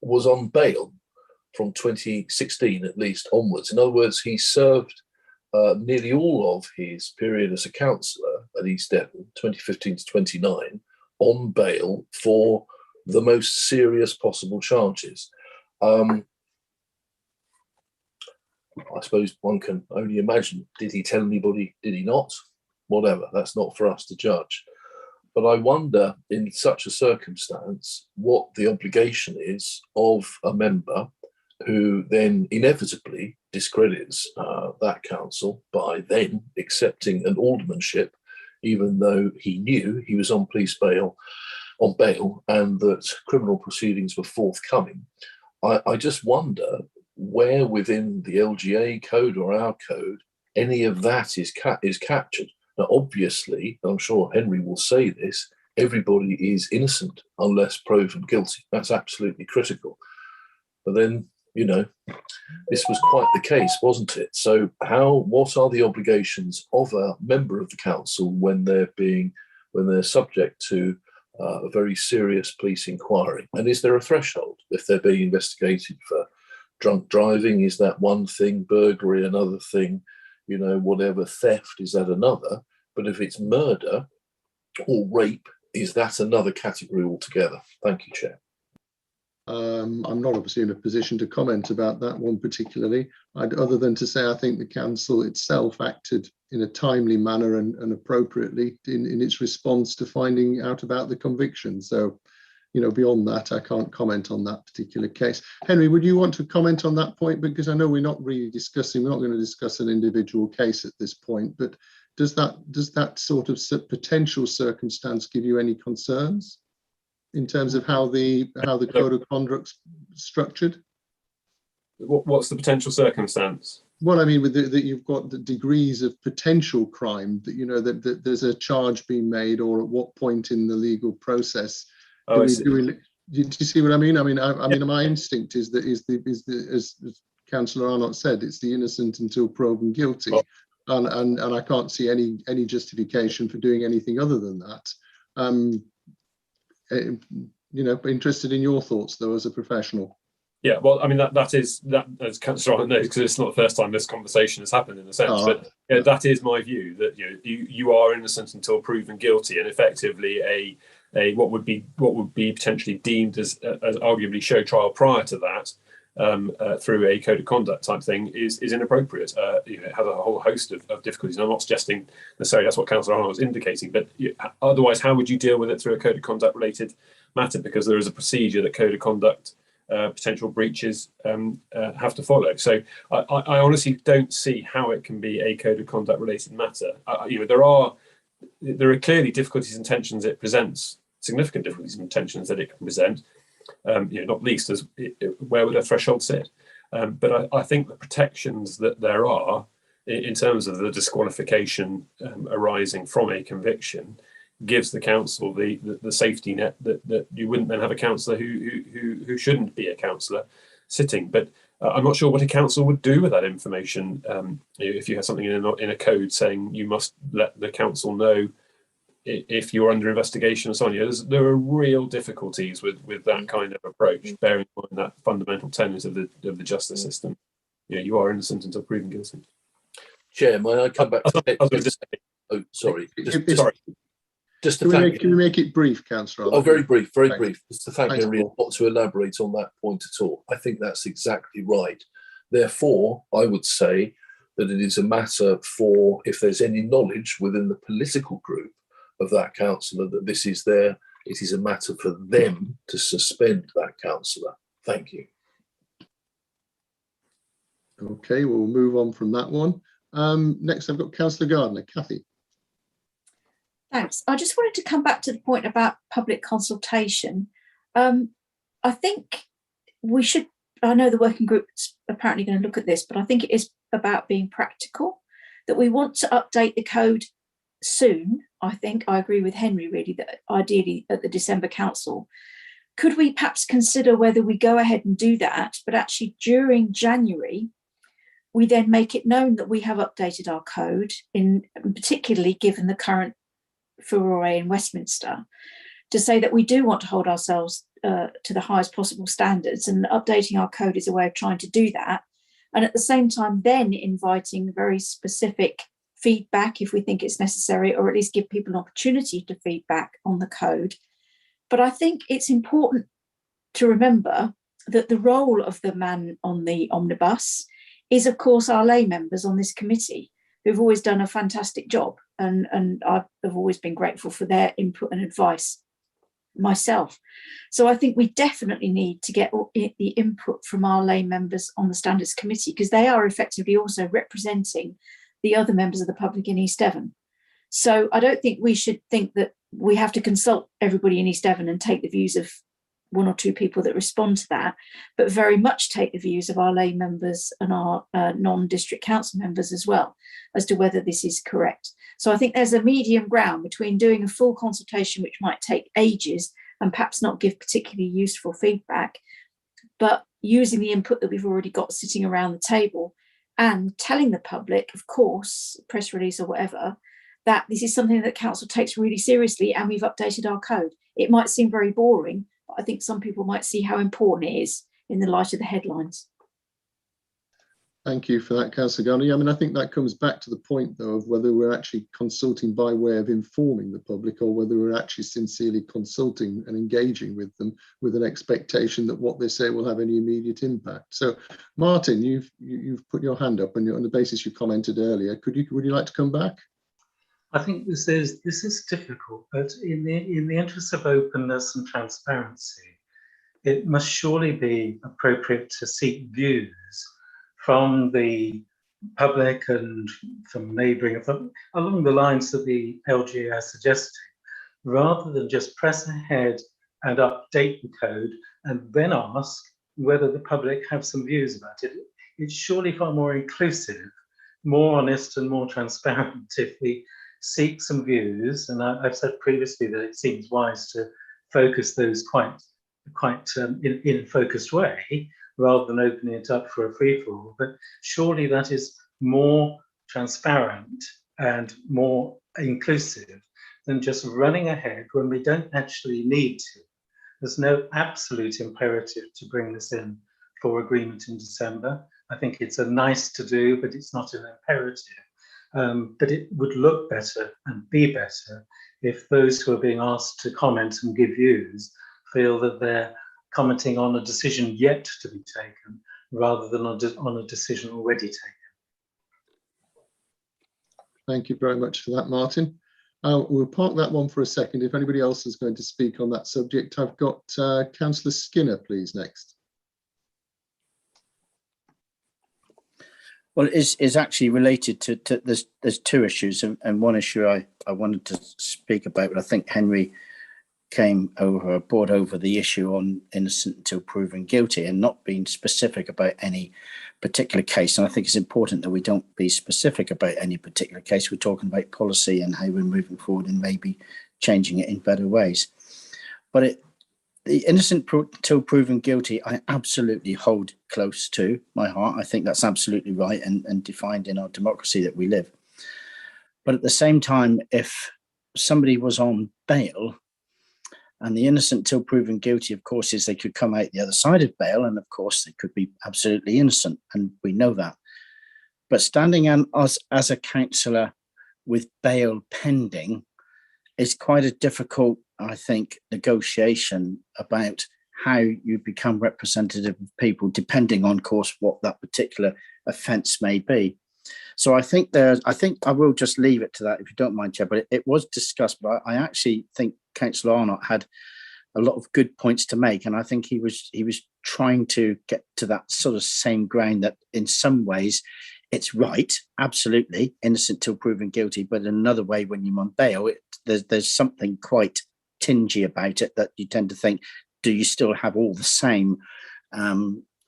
S9: was on bail from 2016 at least onwards. In other words, he served nearly all of his period as a councillor at East Devon, 2015 to 29, on bail for the most serious possible charges. I suppose one can only imagine, did he tell anybody, did he not? Whatever, that's not for us to judge. But I wonder, in such a circumstance, what the obligation is of a member who then inevitably discredits that council by then accepting an aldermanship, even though he knew he was on police bail, and that criminal proceedings were forthcoming. I just wonder where within the LGA code or our code any of that is captured. Now, obviously, I'm sure Henry will say this, everybody is innocent unless proven guilty. That's absolutely critical. But then, you know, this was quite the case, wasn't it? So what are the obligations of a member of the council when they're subject to a very serious police inquiry? And is there a threshold if they're being investigated for drunk driving? Is that one thing? Burglary, another thing? You know, whatever, theft, is that another? But if it's murder or rape, is that another category altogether? Thank you, Chair.
S1: I'm not obviously in a position to comment about that one particularly, other than to say I think the council itself acted in a timely manner and appropriately in its response to finding out about the conviction. So, you know, beyond that, I can't comment on that particular case. Henry, would you want to comment on that point? Because I know we're not going to discuss an individual case at this point, but does that sort of potential circumstance give you any concerns in terms of how the code of conduct's structured?
S6: What's the potential circumstance?
S1: Well, I mean, that you've got the degrees of potential crime, that, you know, that there's a charge being made, or at what point in the legal process do you see what I mean? I mean, my instinct is that as Councillor Arnott said, it's the innocent until proven guilty, and I can't see any justification for doing anything other than that. You know, interested in your thoughts though, as a professional.
S6: Yeah, well, I mean, that is, as Councillor Arnott knows, because it's not the first time this conversation has happened in a sense, but yeah, that is my view, that you are innocent until proven guilty, and effectively what would be potentially deemed as arguably show trial prior to that, through a code of conduct type thing is inappropriate. It has a whole host of difficulties, and I'm not suggesting necessarily that's what Councillor Arnold was indicating, but otherwise, how would you deal with it through a code of conduct related matter? Because there is a procedure that code of conduct potential breaches have to follow. So I honestly don't see how it can be a code of conduct related matter. There are clearly difficulties and tensions it presents, significant difficulties and tensions that it can present. Not least as where would a threshold sit? But I think the protections that there are in terms of the disqualification arising from a conviction gives the council the safety net that you wouldn't then have a councillor who shouldn't be a councillor sitting. But I'm not sure what a council would do with that information. If you have something in a code saying you must let the council know if you're under investigation and so on, there are real difficulties with that kind of approach, bearing in mind that fundamental tenet of the justice system. You are innocent until proven guilty.
S9: Chair, may I come back to oh, sorry. Just to thank you.
S1: Can we make it brief, Councillor?
S9: Oh, very brief, very brief. Just to thank
S1: Thanks,
S9: Henry, not to elaborate on that point at all. I think that's exactly right. Therefore, I would say that it is a matter for, if there's any knowledge within the political group of that councillor that this is there, it is a matter for them to suspend that councillor. Thank you.
S1: Okay, we'll move on from that one. Next, I've got Councillor Gardner. Kathy.
S8: Thanks. I just wanted to come back to the point about public consultation. I think we should, I know the working group's apparently going to look at this, but I think it is about being practical, that we want to update the code soon. I think I agree with Henry really that ideally at the December council. Could we perhaps consider whether we go ahead and do that, but actually during January, we then make it known that we have updated our code, in particularly given the current furore in Westminster, to say that we do want to hold ourselves to the highest possible standards, and updating our code is a way of trying to do that. And at the same time, then inviting very specific feedback if we think it's necessary, or at least give people an opportunity to feedback on the code. But I think it's important to remember that the role of the man on the omnibus is, of course, our lay members on this committee, who've always done a fantastic job. And I've always been grateful for their input and advice myself. So I think we definitely need to get the input from our lay members on the Standards Committee, because they are effectively also representing the other members of the public in East Devon. So I don't think we should think that we have to consult everybody in East Devon and take the views of one or two people that respond to that, but very much take the views of our lay members and our non-district council members as well, as to whether this is correct. So I think there's a medium ground between doing a full consultation, which might take ages and perhaps not give particularly useful feedback, but using the input that we've already got sitting around the table and telling the public, of course, press release or whatever, that this is something that council takes really seriously and we've updated our code. It might seem very boring, but I think some people might see how important it is in the light of the headlines.
S1: Thank you for that, Councillor Gardner. I mean, I think that comes back to the point, though, of whether we're actually consulting by way of informing the public, or whether we're actually sincerely consulting and engaging with them with an expectation that what they say will have any immediate impact. So, Martin, you've put your hand up, and on the basis you commented earlier, would you like to come back?
S5: I think this is difficult, but in the interest of openness and transparency, it must surely be appropriate to seek views from the public and from neighbouring, along the lines that the LGA is suggesting, rather than just press ahead and update the code and then ask whether the public have some views about it. It's surely far more inclusive, more honest and more transparent if we seek some views. And I've said previously that it seems wise to focus those quite in a focused way, rather than opening it up for a free-for-all. But surely that is more transparent and more inclusive than just running ahead when we don't actually need to. There's no absolute imperative to bring this in for agreement in December. I think it's a nice to do, but it's not an imperative. But it would look better and be better if those who are being asked to comment and give views feel that they're commenting on a decision yet to be taken, rather than on a decision already taken.
S1: Thank you very much for that, Martin. We'll park that one for a second. If anybody else is going to speak on that subject, I've got Councillor Skinner, please, next.
S10: Well, it's actually related to there's two issues, and one issue I wanted to speak about, but I think Henry brought over the issue on innocent until proven guilty, and not being specific about any particular case. And I think it's important that we don't be specific about any particular case. We're talking about policy and how we're moving forward and maybe changing it in better ways. But the innocent till proven guilty, I absolutely hold close to my heart. I think that's absolutely right and defined in our democracy that we live. But at the same time, if somebody was on bail, and the innocent till proven guilty, of course, is they could come out the other side of bail, and of course they could be absolutely innocent, and we know that. But standing as a councillor with bail pending is quite a difficult, I think, negotiation about how you become representative of people, depending on, of course, what that particular offence may be. So I think I will just leave it to that, if you don't mind, Chair. But it was discussed, but I actually think Councillor Arnott had a lot of good points to make, and I think he was trying to get to that sort of same ground that in some ways it's right, absolutely, innocent till proven guilty, but in another way, when you're on bail, there's something quite tingy about it that you tend to think, do you still have all the same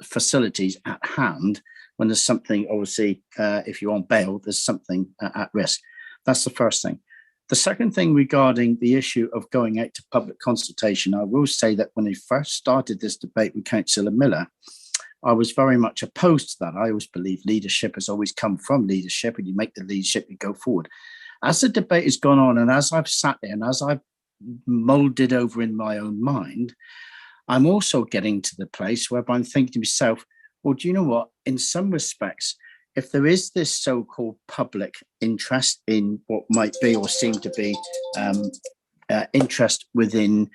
S10: facilities at hand when there's something, obviously, if you're on bail, there's something at risk. That's the first thing. The second thing regarding the issue of going out to public consultation, I will say that when I first started this debate with Councillor Miller, I was very much opposed to that. I always believe leadership has always come from leadership, and you make the leadership, you go forward. As the debate has gone on, and as I've sat there and as I've molded over in my own mind, I'm also getting to the place whereby I'm thinking to myself, well, do you know what? In some respects, if there is this so-called public interest in what might be or seem to be interest within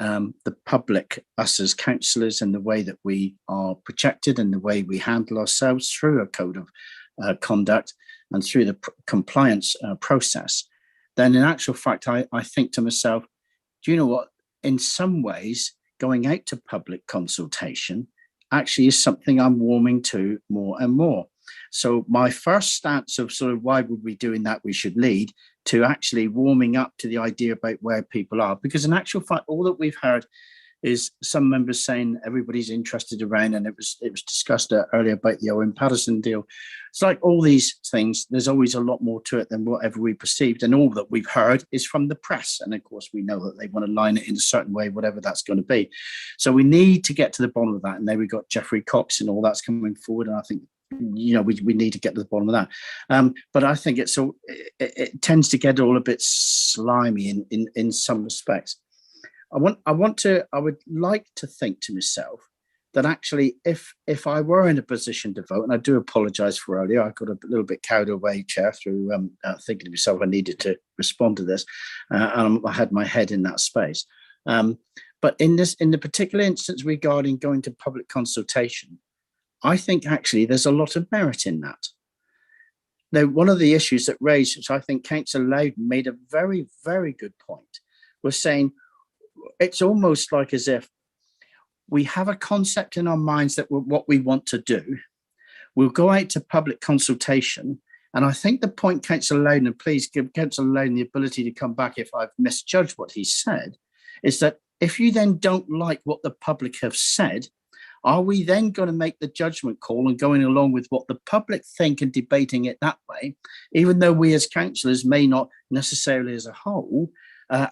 S10: the public, us as councillors, and the way that we are projected and the way we handle ourselves through a code of conduct and through the compliance process, then in actual fact, I think to myself, do you know what? In some ways, going out to public consultation actually is something I'm warming to more and more. So my first stance of sort of why would we doing that, we should lead to actually warming up to the idea about where people are, because in actual fact, all that we've heard is some members saying everybody's interested around, and it was discussed earlier about the Owen Patterson deal. It's like all these things, there's always a lot more to it than whatever we perceived, and all that we've heard is from the press, and of course we know that they want to line it in a certain way, whatever that's going to be. So we need to get to the bottom of that, and there we got Geoffrey Cox and all that's coming forward, and I think, you know, we need to get to the bottom of that. But I think it tends to get all a bit slimy in some respects. I would like to think to myself that actually, if I were in a position to vote, and I do apologise for earlier, I got a little bit carried away, Chair, through thinking to myself I needed to respond to this, and I had my head in that space. But in the particular instance regarding going to public consultation, I think actually there's a lot of merit in that. Now, one of the issues that raised, which I think Councillor Loudon made a very, very good point, was saying it's almost like as if we have a concept in our minds that what we want to do. We'll go out to public consultation. And I think the point, Councillor Loudon, and please give Councillor Loudon the ability to come back if I've misjudged what he said, is that if you then don't like what the public have said, are we then going to make the judgment call and going along with what the public think and debating it that way, even though we as councillors may not necessarily as a whole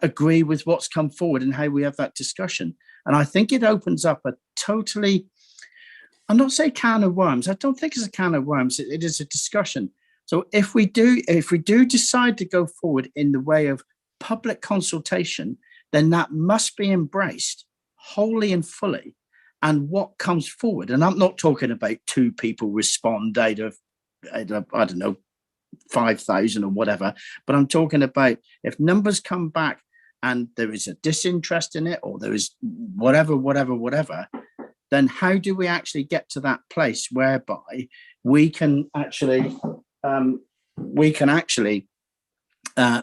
S10: agree with what's come forward and how we have that discussion? And I think it opens up a totally, I'm not saying can of worms. I don't think it's a can of worms. It is a discussion. So if we do decide to go forward in the way of public consultation, then that must be embraced wholly and fully. And what comes forward, and I'm not talking about 2 people respond out of I don't know, 5,000 or whatever, but I'm talking about if numbers come back and there is a disinterest in it, or there is whatever, then how do we actually get to that place whereby we can actually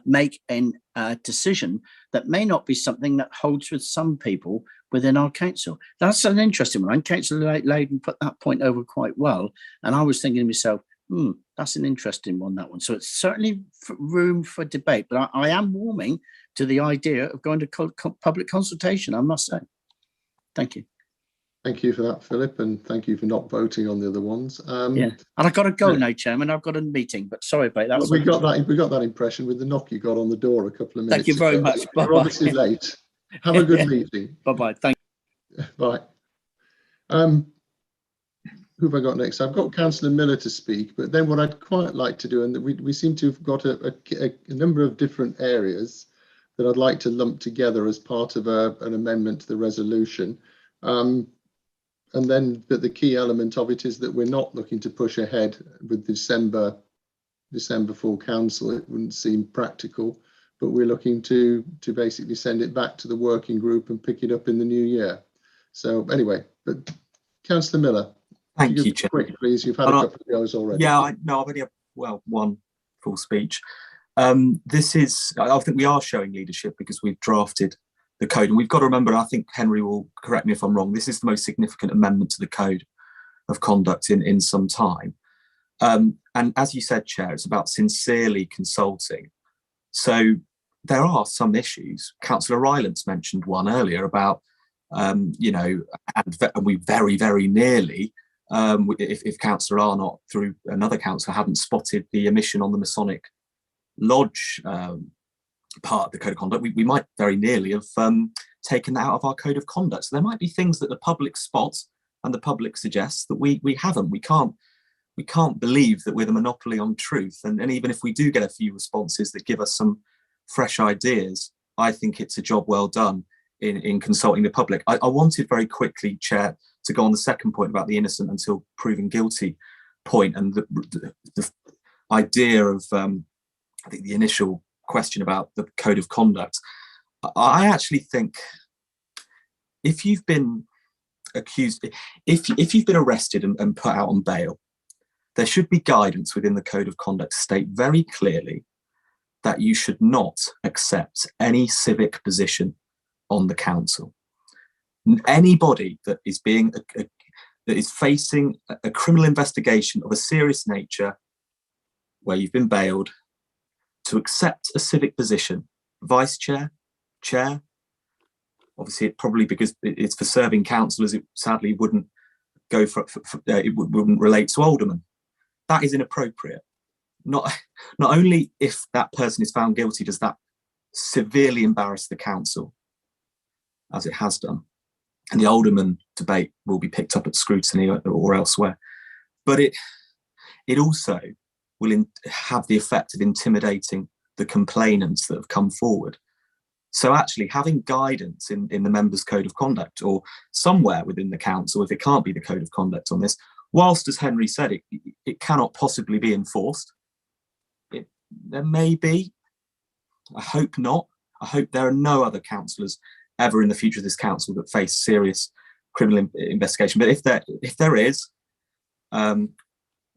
S10: make a decision that may not be something that holds with some people within our council? That's an interesting one. And Councillor Loudon put that point over quite well. And I was thinking to myself, that's an interesting one, that one. So it's certainly room for debate, but I am warming to the idea of going to public consultation, I must say. Thank you.
S1: Thank you for that, Philip, and thank you for not voting on the other ones.
S10: Yeah, and I've got to go now, Chairman. I've got a meeting, but sorry about that.
S1: We got that impression with the knock you got on the door a couple of minutes.
S10: Thank you very much.
S1: You're obviously late. Have a good meeting.
S10: Bye-bye. Thank
S1: you. Bye. Who have I got next? I've got Councillor Miller to speak, but then what I'd quite like to do, and we seem to have got a number of different areas that I'd like to lump together as part of an amendment to the resolution. And then the key element of it is that we're not looking to push ahead with December full council. It wouldn't seem practical, but we're looking to basically send it back to the working group and pick it up in the new year. So anyway, but Councillor Miller,
S7: thank you, Chair.
S1: Quick, please. You've had a couple of goes already.
S7: Yeah, I've only had one full speech. I think we are showing leadership because we've drafted the code. And we've got to remember, I think Henry will correct me if I'm wrong, this is the most significant amendment to the code of conduct in some time. And as you said, Chair, it's about sincerely consulting. So there are some issues. Councillor Rylance mentioned one earlier about, you know, and we very, very nearly, if Councillor Arnott through another councillor hadn't spotted the omission on the Masonic Lodge part of the code of conduct, we might very nearly have taken that out of our code of conduct. So there might be things that the public spots and the public suggests that we haven't. We can't believe that we're the monopoly on truth. And even if we do get a few responses that give us some fresh ideas, I think it's a job well done in consulting the public. I wanted very quickly, Chair, to go on the second point about the innocent until proven guilty point, and the idea of, I think the initial question about the code of conduct. I actually think if you've been accused, if you've been arrested and put out on bail, there should be guidance within the code of conduct to state very clearly that you should not accept any civic position on the council. Anybody that is being that is facing a criminal investigation of a serious nature where you've been bailed, to accept a civic position, vice chair, chair, obviously it probably, because it's for serving councillors, it sadly wouldn't go it wouldn't relate to aldermen. That is inappropriate. Not only if that person is found guilty does that severely embarrass the council, as it has done, and the alderman debate will be picked up at scrutiny or elsewhere, but it also will have the effect of intimidating the complainants that have come forward. So actually having guidance in the members' code of conduct or somewhere within the council, if it can't be the code of conduct on this, whilst, as Henry said, it cannot possibly be enforced, there may be, I hope not, I hope there are no other councillors ever in the future of this council that face serious criminal investigation. But if there is,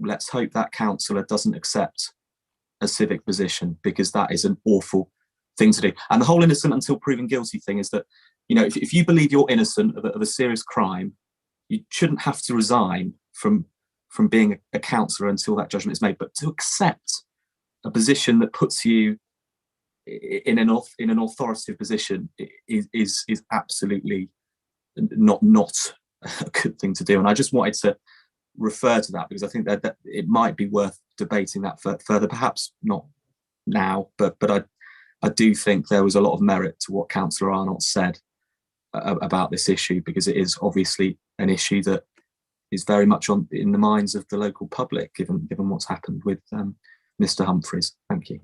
S7: let's hope that councillor doesn't accept a civic position, because that is an awful thing to do. And the whole innocent until proven guilty thing is that, you know, if you believe you're innocent of a serious crime, you shouldn't have to resign from being a councillor until that judgment is made. But to accept a position that puts you in an authoritative position is absolutely not a good thing to do. And I just wanted to refer to that because I think that it might be worth debating that further, perhaps not now, but I do think there was a lot of merit to what Councillor Arnott said about this issue, because it is obviously an issue that is very much in the minds of the local public, given what's happened with Mr. Humphries. Thank you.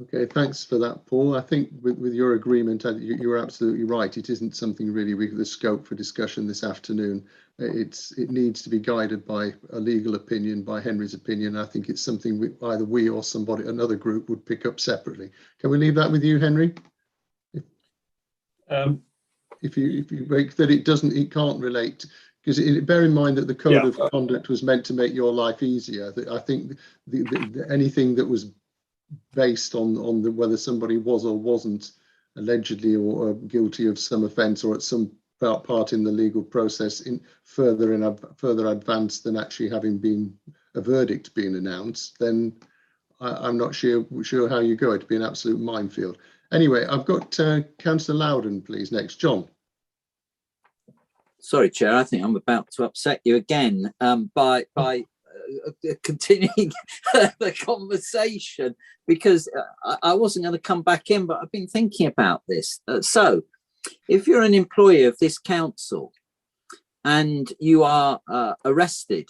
S1: Okay, thanks for that, Paul. I think with your agreement, you're absolutely right. It isn't something really with the scope for discussion this afternoon. It needs to be guided by a legal opinion, by Henry's opinion. I think it's something either we or another group would pick up separately. Can we leave that with you, Henry? If you make that it can't relate, because bear in mind that the code of conduct was meant to make your life easier. I think anything that was based on whether somebody was or wasn't allegedly or guilty of some offence or at some part in the legal process further advanced than actually having been a verdict being announced, then I'm not sure how you go. It'd be an absolute minefield. Anyway, I've got Councillor Loudon, please, next. John.
S3: Sorry, Chair, I think I'm about to upset you again by continuing the conversation, because I wasn't going to come back in, but I've been thinking about this. So if you're an employee of this council and you are arrested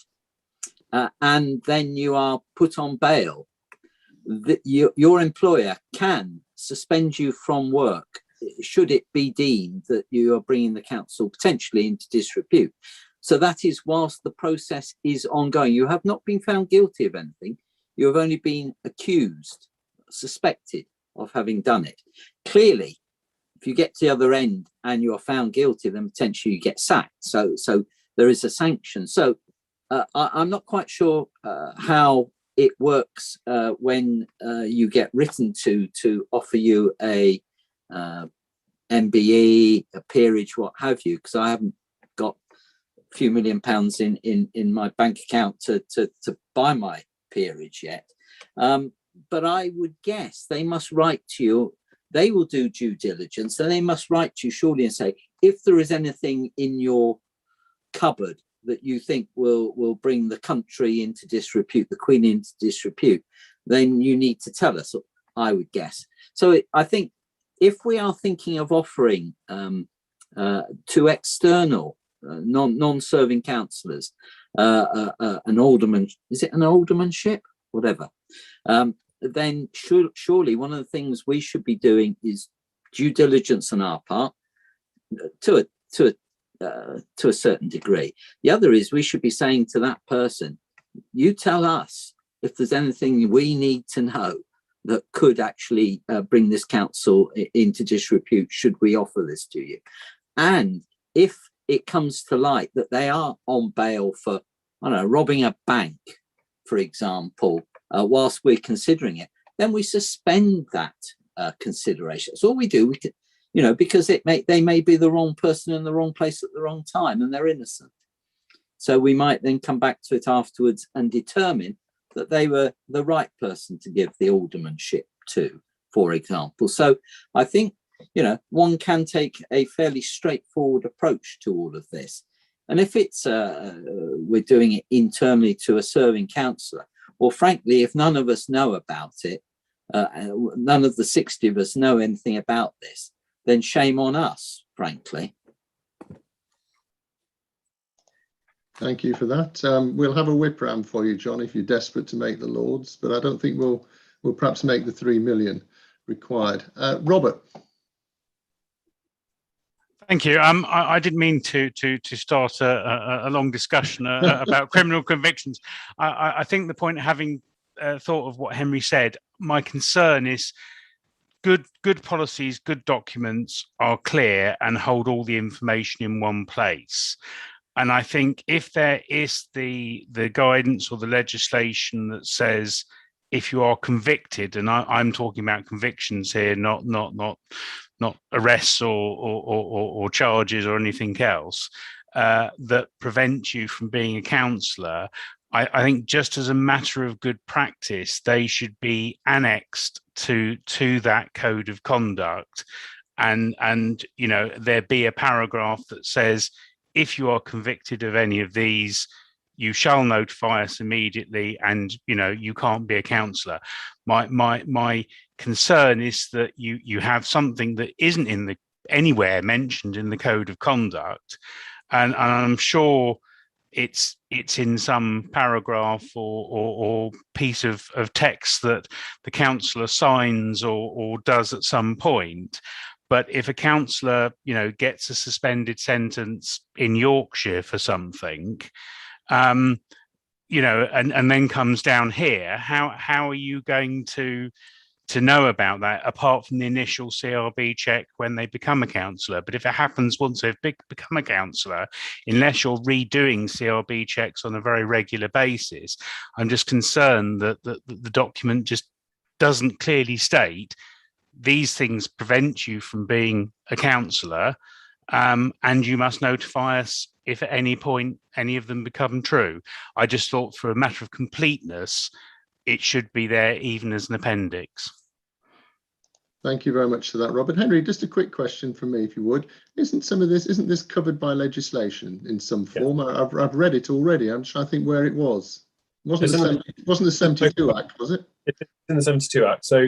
S3: and then you are put on bail, your employer can suspend you from work should it be deemed that you are bringing the council potentially into disrepute. So that is whilst the process is ongoing. You have not been found guilty of anything. You have only been accused, suspected of having done it. Clearly, if you get to the other end and you are found guilty, then potentially you get sacked. So there is a sanction. So I'm not quite sure how it works when you get written to offer you a MBE, a peerage, what have you, because I haven't got a few £1 million in my bank account to buy my peerage yet. But I would guess they must write to you. They will do due diligence, and they must write to you surely and say, if there is anything in your cupboard that you think will bring the country into disrepute, the Queen into disrepute, then you need to tell us, I would guess. So I think if we are thinking of offering to external non-serving councillors an alderman, is it an aldermanship? Whatever. Then surely one of the things we should be doing is due diligence on our part to a certain degree. The other is we should be saying to that person, you tell us if there's anything we need to know that could actually bring this council into disrepute should we offer this to you. And if it comes to light that they are on bail for, I don't know, robbing a bank, for example, whilst we're considering it, then we suspend that consideration. That's all we do. We can, because they may be the wrong person in the wrong place at the wrong time, and they're innocent. So we might then come back to it afterwards and determine that they were the right person to give the aldermanship to, for example. So I think, one can take a fairly straightforward approach to all of this. And if it's we're doing it internally to a serving councillor, well, frankly, if none of us know about it, none of the 60 of us know anything about this, then shame on us, frankly.
S1: Thank you for that. We'll have a whip round for you, John, if you're desperate to make the Lords, but I don't think we'll perhaps make the 3 million required. Robert.
S11: Thank you. I didn't mean to start a long discussion about criminal convictions. I think the point, having thought of what Henry said, my concern is good policies, good documents are clear and hold all the information in one place. And I think if there is the guidance or the legislation that says if you are convicted, and I'm talking about convictions here, not arrests or charges or anything else, that prevent you from being a councillor, I think just as a matter of good practice, they should be annexed to that code of conduct, and there be a paragraph that says, if you are convicted of any of these, you shall notify us immediately, and you can't be a councillor. My concern is that you have something that isn't anywhere mentioned in the code of conduct, and I'm sure it's in some paragraph or piece of text that the councillor signs or does at some point. But if a councillor, gets a suspended sentence in Yorkshire for something, and then comes down here, how are you going to know about that apart from the initial CRB check when they become a councillor? But if it happens once they've become a councillor, unless you're redoing CRB checks on a very regular basis, I'm just concerned that the document just doesn't clearly state these things prevent you from being a councillor, and you must notify us if at any point any of them become true. I just thought, for a matter of completeness, it should be there even as an appendix.
S1: Thank you very much for that, Robert. Henry, just a quick question from me, if you would. Isn't this covered by legislation in some form? Yeah. I've read it already. I'm trying to think where it was. Wasn't the 72 Act, was it?
S6: It's in the 72 Act, so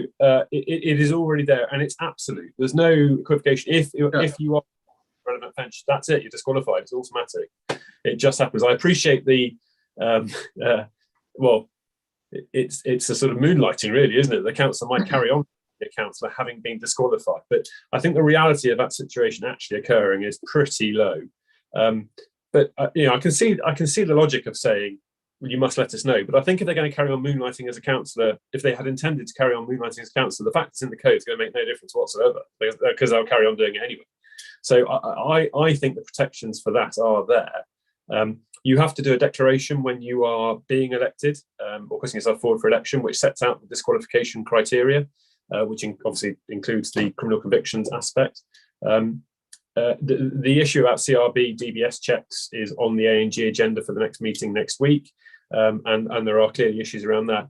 S6: it is already there, and it's absolute. There's no equivocation. If you are relevant offence, that's it. You're disqualified. It's automatic. It just happens. I appreciate the it's a sort of moonlighting, really, isn't it? The councillor might carry on a councillor having been disqualified, but I think the reality of that situation actually occurring is pretty low. But I can see the logic of saying, well, you must let us know. But I think if they're going to carry on moonlighting as a councillor, if they had intended to carry on moonlighting as a councillor, the fact it's in the code is going to make no difference whatsoever, because they'll carry on doing it anyway. So I think the protections for that are there. You have to do a declaration when you are being elected or putting yourself forward for election, which sets out the disqualification criteria, which obviously includes the criminal convictions aspect. The issue about CRB DBS checks is on the A&G agenda for the next meeting next week, and there are clearly issues around that.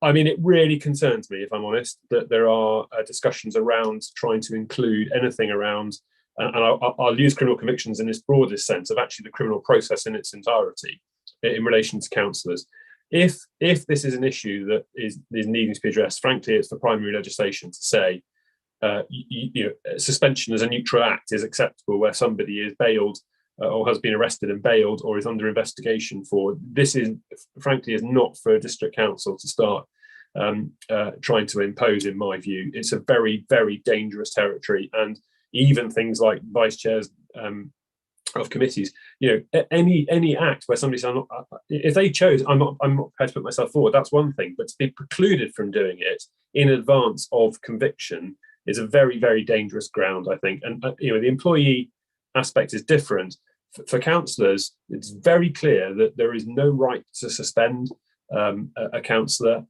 S6: I mean, it really concerns me, if I'm honest, that there are discussions around trying to include anything around, and I'll use criminal convictions in its broadest sense of actually the criminal process in its entirety in relation to councillors. If this is an issue that is needing to be addressed, frankly, it's for primary legislation to say, suspension as a neutral act is acceptable where somebody is bailed or has been arrested and bailed or is under investigation for. This is, frankly, is not for a district council to start trying to impose, in my view. It's a very, very dangerous territory, and even things like vice chairs of committees, any act where somebody says, if they chose, I'm not prepared to put myself forward, that's one thing, but to be precluded from doing it in advance of conviction is a very, very dangerous ground, I think. And the employee aspect is different. For councillors, it's very clear that there is no right to suspend a councillor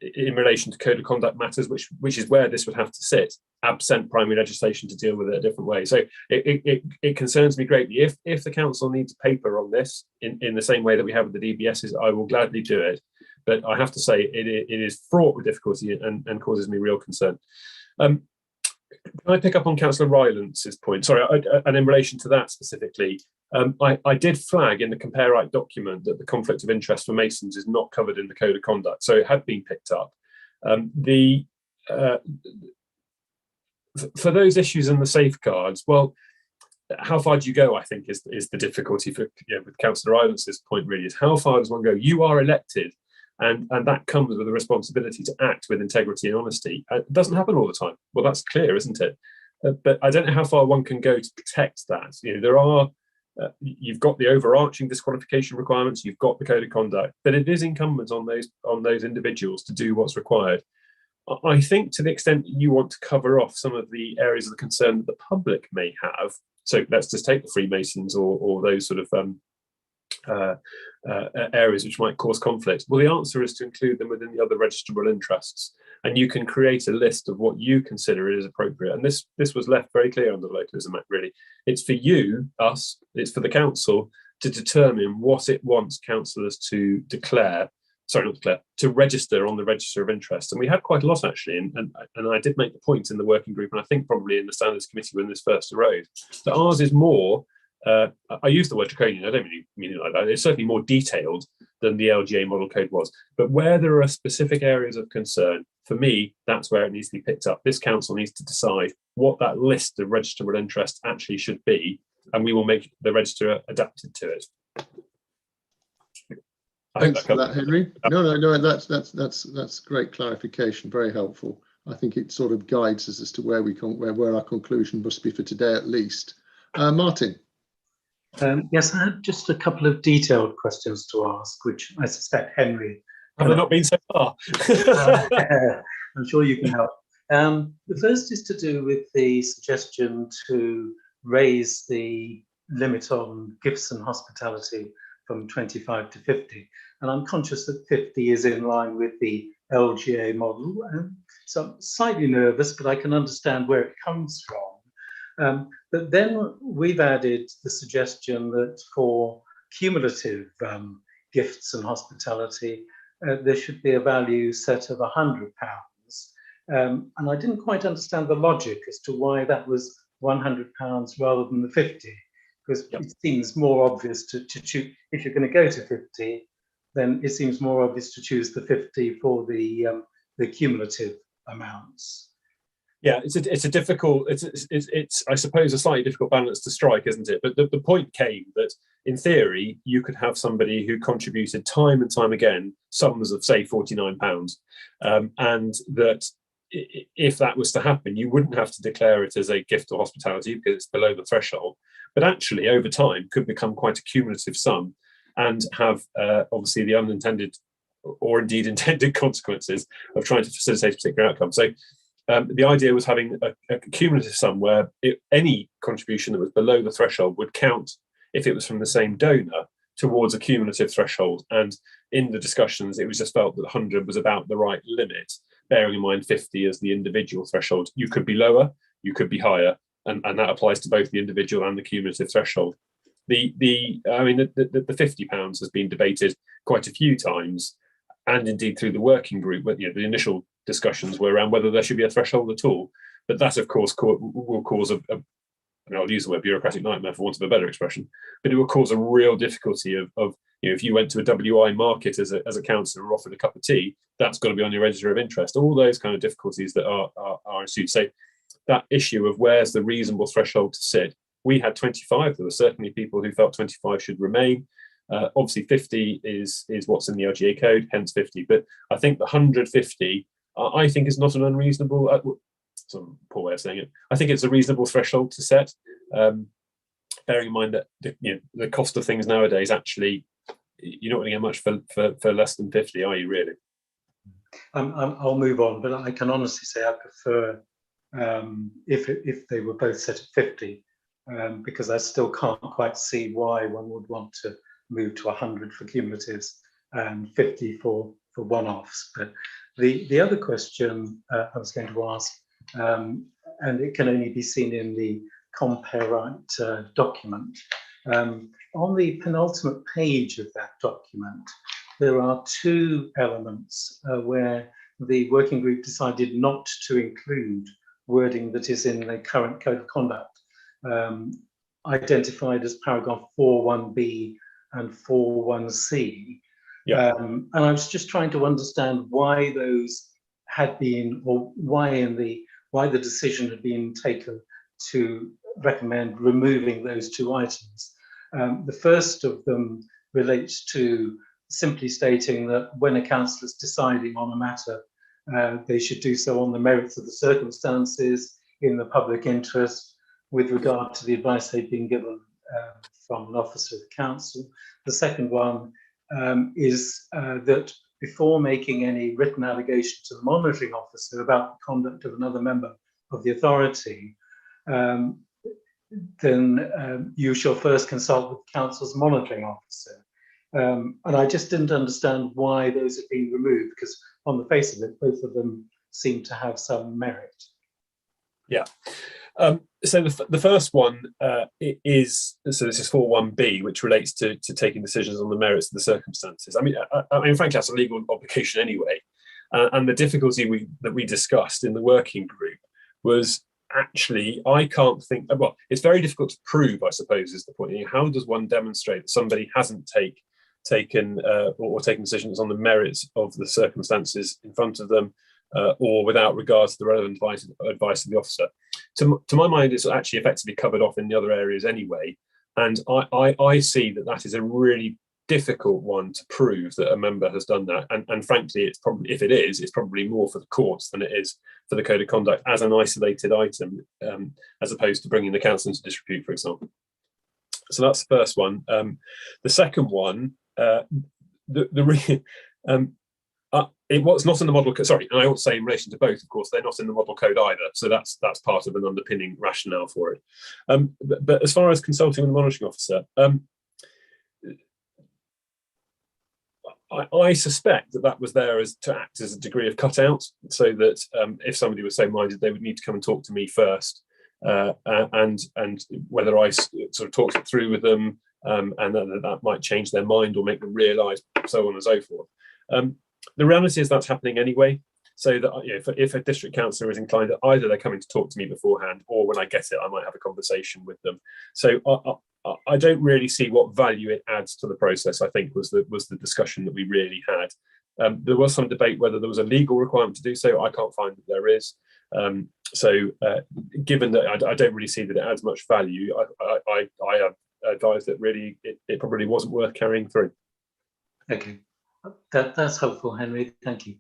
S6: in relation to code of conduct matters, which is where this would have to sit, absent primary legislation to deal with it a different way. So it concerns me greatly. If the council needs paper on this in the same way that we have with the DBSs, I will gladly do it. But I have to say it is fraught with difficulty and causes me real concern. Can I pick up on Councillor Rylance's point? Sorry, and in relation to that specifically, I did flag in the Compare Right document that the conflict of interest for Masons is not covered in the Code of Conduct, so it had been picked up. For those issues and the safeguards, well, how far do you go, I think, is the difficulty for, with Councillor Rylance's point really, is how far does one go? You are elected, and that comes with a responsibility to act with integrity and honesty. It doesn't happen all the time. Well, that's clear, isn't it? But I don't know how far one can go to protect that. There are, you've got the overarching disqualification requirements, you've got the code of conduct, but it is incumbent on those individuals to do what's required. I think to the extent you want to cover off some of the areas of the concern that the public may have, so let's just take the Freemasons or those sort of areas which might cause conflict. Well, the answer is to include them within the other registrable interests, and you can create a list of what you consider is appropriate. And this was left very clear under the Localism Act, really. It's for you, us, it's for the council to determine what it wants councillors to declare, sorry, not declare, to register on the Register of Interest. And we had quite a lot, actually, and I did make the point in the working group, and I think probably in the Standards Committee when this first arose, that ours is more, I use the word draconian, I don't really mean it like that, it's certainly more detailed than the LGA model code was. But where there are specific areas of concern, for me, that's where it needs to be picked up. This council needs to decide what that list of registrable interests actually should be, and we will make the register adapted to it.
S1: Thanks for that, Henry. No, that's great clarification, very helpful. I think it sort of guides us as to where our conclusion must be for today, at least. Martin.
S5: Yes, I had just a couple of detailed questions to ask, which I suspect Henry.
S6: Have they not been so far?
S5: I'm sure you can help. The first is to do with the suggestion to raise the limit on gifts and hospitality from 25 to 50. And I'm conscious that 50 is in line with the LGA model. So I'm slightly nervous, but I can understand where it comes from. But then we've added the suggestion that for cumulative gifts and hospitality, there should be a value set of £100. And I didn't quite understand the logic as to why that was £100 rather than the 50, because it seems more obvious to choose, if you're going to go to 50, then it seems more obvious to choose the 50 for the cumulative amounts.
S6: Yeah, it's a difficult, it's I suppose a slightly difficult balance to strike, isn't it? But the point came that in theory you could have somebody who contributed time and time again sums of say £49, and that if that was to happen, you wouldn't have to declare it as a gift or hospitality because it's below the threshold, but actually over time could become quite a cumulative sum and have obviously the unintended or indeed intended consequences of trying to facilitate a particular outcome. So the idea was having a cumulative sum where any contribution that was below the threshold would count if it was from the same donor towards a cumulative threshold. And in the discussions, it was just felt that 100 was about the right limit, bearing in mind 50 as the individual threshold. You could be lower, you could be higher, and that applies to both the individual and the cumulative threshold. The £50 has been debated quite a few times, and indeed through the working group. But the initial discussions were around whether there should be a threshold at all. But that, of course, will cause and I'll use the word bureaucratic nightmare for want of a better expression, but it will cause a real difficulty of if you went to a WI market as a councillor or offered a cup of tea, that's got to be on your register of interest. All those kind of difficulties that are ensued. So that issue of where's the reasonable threshold to sit, we had 25. There were certainly people who felt 25 should remain. Obviously 50 is what's in the LGA code, hence 50. But I think the 150, I think is not an unreasonable, some poor way of saying it. I think it's a reasonable threshold to set, bearing in mind that the cost of things nowadays, actually, you're not going to get much for less than 50, are you really?
S5: I'll move on, but I can honestly say I prefer if they were both set at 50, because I still can't quite see why one would want to move to 100 for cumulatives and 50 for one-offs. But the other question I was going to ask, and it can only be seen in the Compare Right document. On the penultimate page of that document, there are two elements where the working group decided not to include wording that is in the current Code of Conduct, identified as paragraph 4.1b and 4.1c.
S6: Yeah.
S5: And I was just trying to understand why those had been, or why the decision had been taken to recommend removing those two items. The first of them relates to simply stating that when a councillor is deciding on a matter, they should do so on the merits of the circumstances, in the public interest, with regard to the advice they've been given from an officer of the council. The second one is that before making any written allegation to the monitoring officer about the conduct of another member of the authority, then you shall first consult with the council's monitoring officer. And I just didn't understand why those had been removed, because on the face of it, both of them seem to have some merit.
S6: Yeah. So the first one is 4.1b, which relates to taking decisions on the merits of the circumstances. I mean, frankly, that's a legal obligation anyway. And the difficulty that we discussed in the working group was actually, I can't think, well, it's very difficult to prove, I suppose, is the point. How does one demonstrate that somebody hasn't taken decisions on the merits of the circumstances in front of them, or without regard to the relevant advice of the officer? To my mind, it's actually effectively covered off in the other areas anyway. And I see that is a really difficult one to prove that a member has done that. And frankly, it's probably, if it is, it's probably more for the courts than it is for the Code of Conduct as an isolated item, as opposed to bringing the council into disrepute, for example. So that's the first one. The second one, it was not in the model code. Sorry, and I ought to say in relation to both, of course, they're not in the model code either. So that's part of an underpinning rationale for it. But as far as consulting with the monitoring officer, I suspect that was there as to act as a degree of cutout, so that if somebody was so minded, they would need to come and talk to me first, and whether I sort of talked it through with them, and that might change their mind or make them realise, so on and so forth. The reality is that's happening anyway. So that if a district councillor is inclined, that either they're coming to talk to me beforehand, or when I get it, I might have a conversation with them. So I don't really see what value it adds to the process, I think was the discussion that we really had. There was some debate whether there was a legal requirement to do so. I can't find that there is. Given that I don't really see that it adds much value, I have advised that really it probably wasn't worth carrying through.
S5: Okay, that's helpful, Henry. Thank you.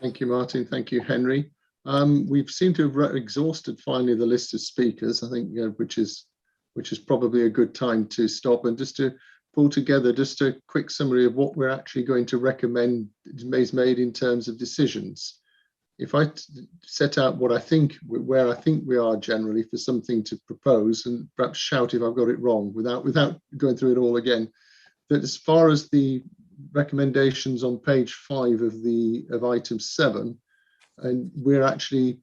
S1: Thank you, Martin. Thank you, Henry. We've seemed to have exhausted finally the list of speakers, I think, which is probably a good time to stop and just to pull together just a quick summary of what we're actually going to recommend is made in terms of decisions. If I set out where I think we are generally for something to propose, and perhaps shout if I've got it wrong without going through it all again, that as far as the recommendations on page 5 of item 7, and we're actually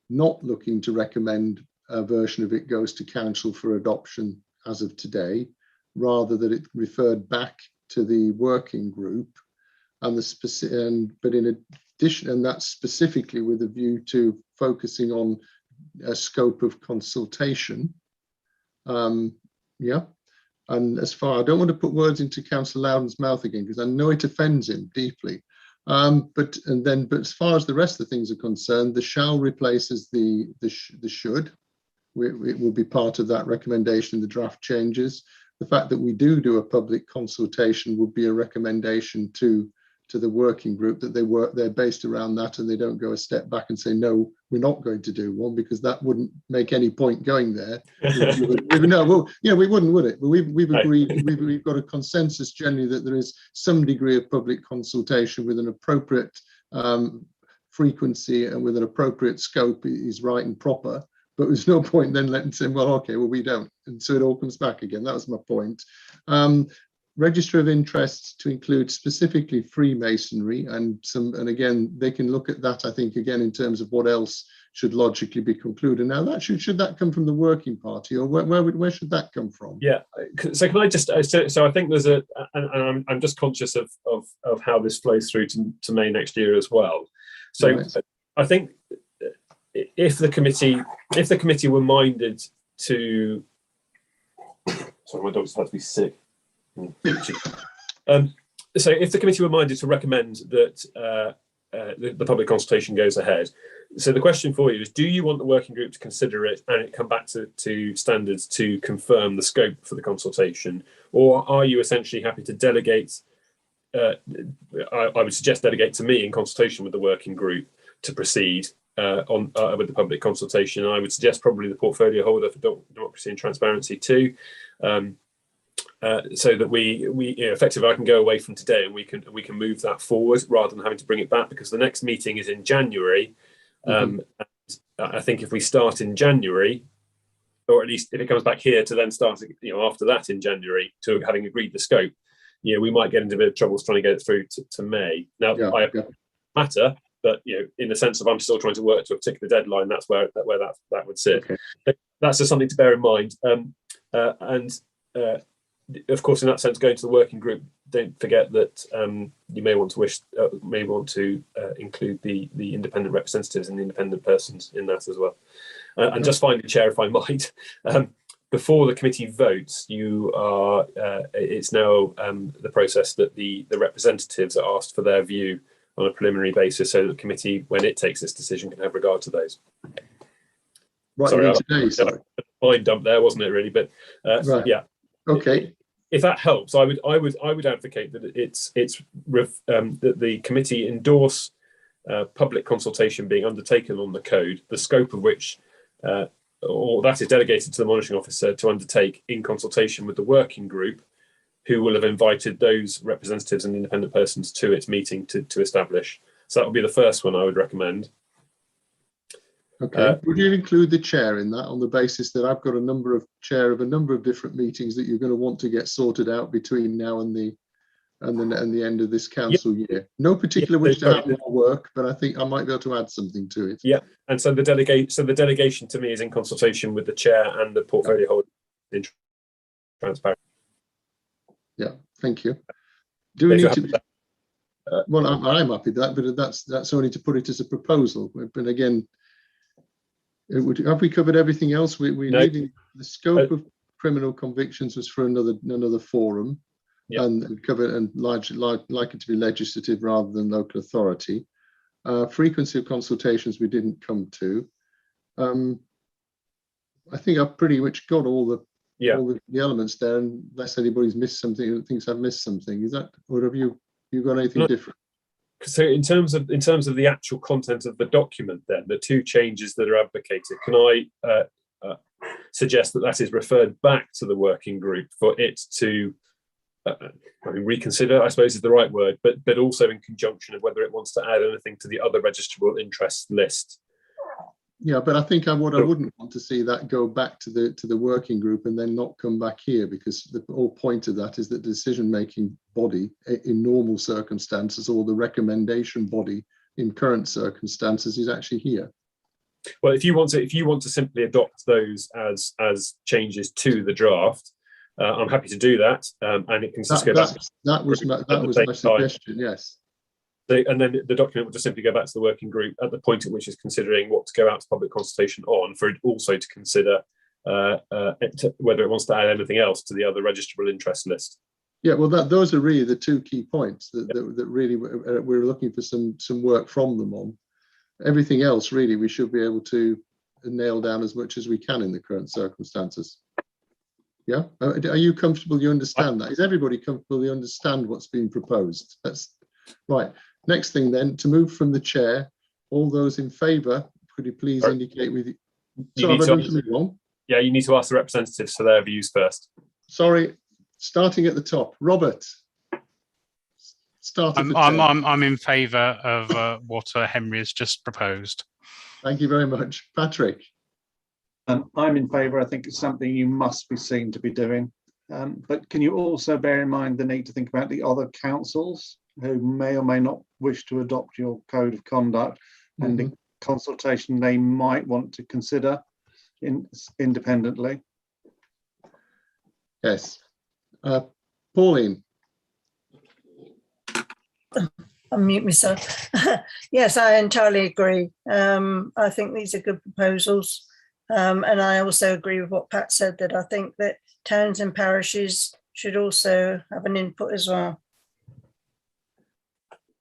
S1: not looking to recommend version of it goes to council for adoption as of today, rather than it referred back to the working group, and but in addition, and that's specifically with a view to focusing on a scope of consultation. Yeah, and as far, I don't want to put words into Councillor Loudon's mouth again, because I know it offends him deeply. But as far as the rest of the things are concerned, the shall replaces the should. It will be part of that recommendation in the draft changes. The fact that we do a public consultation would be a recommendation to the working group, that they're based around that, and they don't go a step back and say, no, we're not going to do one, because that wouldn't make any point going there. No, well, yeah, we wouldn't, would it? But we've agreed, we've got a consensus generally that there is some degree of public consultation with an appropriate frequency and with an appropriate scope is right and proper. But there's no point then letting say, well, okay, well, we don't. And so it all comes back again. That was my point. Register of interests to include specifically Freemasonry and again, they can look at that, I think, again, in terms of what else should logically be concluded. Now, that should that come from the working party, or where should that come from? Yeah.
S6: So can I just, so I think there's and I'm just conscious of how this flows through to May next year as well. So right. I think if the committee were minded to, sorry, my dog's had to be sick. So if the committee were minded to recommend that the public consultation goes ahead, so the question for you is, do you want the working group to consider it and it come back to standards to confirm the scope for the consultation, or are you essentially happy to delegate, I would suggest delegate to me in consultation with the working group to proceed with the public consultation? I would suggest probably the portfolio holder for democracy and transparency too, so that we effectively, I can go away from today and we can move that forward rather than having to bring it back, because the next meeting is in January. And I think if we start in January, or at least if it comes back here to then start, after that in January, to having agreed the scope, we might get into a bit of trouble trying to get it through to May. Now, matter. But in the sense of I'm still trying to work to a particular deadline, that's where that would sit. Okay. That's just something to bear in mind. Of course, in that sense, going to the working group, don't forget that you may want to include the independent representatives and the independent persons in that as well. And just finally, Chair, if I might, before the committee votes, it's now the process that the representatives are asked for their view on a preliminary basis, so that the committee, when it takes this decision, can have regard to those.
S1: Right, sorry.
S6: Mind dump there, wasn't it, really? But right. Yeah.
S1: Okay.
S6: If that helps, I would advocate that that the committee endorse public consultation being undertaken on the code, the scope of which, or that is delegated to the monitoring officer to undertake in consultation with the working group, who will have invited those representatives and independent persons to its meeting to establish. So that would be the first one I would recommend.
S1: Okay. Would you include the chair in that, on the basis that I've got chair of a number of different meetings that you're going to want to get sorted out between now and the end of this council year? No particular wish to have more work, but I think I might be able to add something to it.
S6: Yeah, and so the delegation to me is in consultation with the chair and the portfolio holder in transparency.
S1: Yeah, thank you. Do we need to? Well, I'm happy with that, but that's only to put it as a proposal. But again, have we covered everything else? The scope of criminal convictions was for another forum, and covered and likely to be legislative rather than local authority. Frequency of consultations we didn't come to. I think I've pretty much got all the elements there, unless anybody's missed something or thinks I've missed something. Is that, or have you got anything different?
S6: So in terms of the actual content of the document, then the two changes that are advocated, can I suggest that is referred back to the working group for it to reconsider, I suppose is the right word, but also in conjunction of whether it wants to add anything to the other registrable interest list.
S1: Yeah, but I think what I wouldn't want to see that go back to the working group and then not come back here, because the whole point of that is that the decision-making body in normal circumstances, or the recommendation body in current circumstances, is actually here.
S6: Well, if you want to simply adopt those as changes to the draft, I'm happy to do that, and it can just go back.
S1: That was my suggestion. Yes.
S6: And then the document will just simply go back to the working group at the point at which it's considering what to go out to public consultation on, for it also to consider whether it wants to add anything else to the other registrable interest list.
S1: Yeah, well, those are really the two key points that really we're looking for some work from them on. Everything else, really, we should be able to nail down as much as we can in the current circumstances. Yeah, are you comfortable? You understand that? Is everybody comfortable? You understand what's being proposed? That's right. Next thing then, to move from the chair, all those in favour, could you please indicate with you?
S6: Yeah, you need to ask the representatives for their views first.
S1: Sorry, starting at the top, Robert.
S11: I'm in favour of what Henry has just proposed.
S1: Thank you very much, Patrick.
S13: I'm in favour. I think it's something you must be seen to be doing. But can you also bear in mind the need to think about the other councils who may or may not wish to adopt your code of conduct and the consultation they might want to consider independently?
S1: Yes. Pauline.
S4: Unmute myself. Yes, I entirely agree. I think these are good proposals. And I also agree with what Pat said, that I think that towns and parishes should also have an input as well.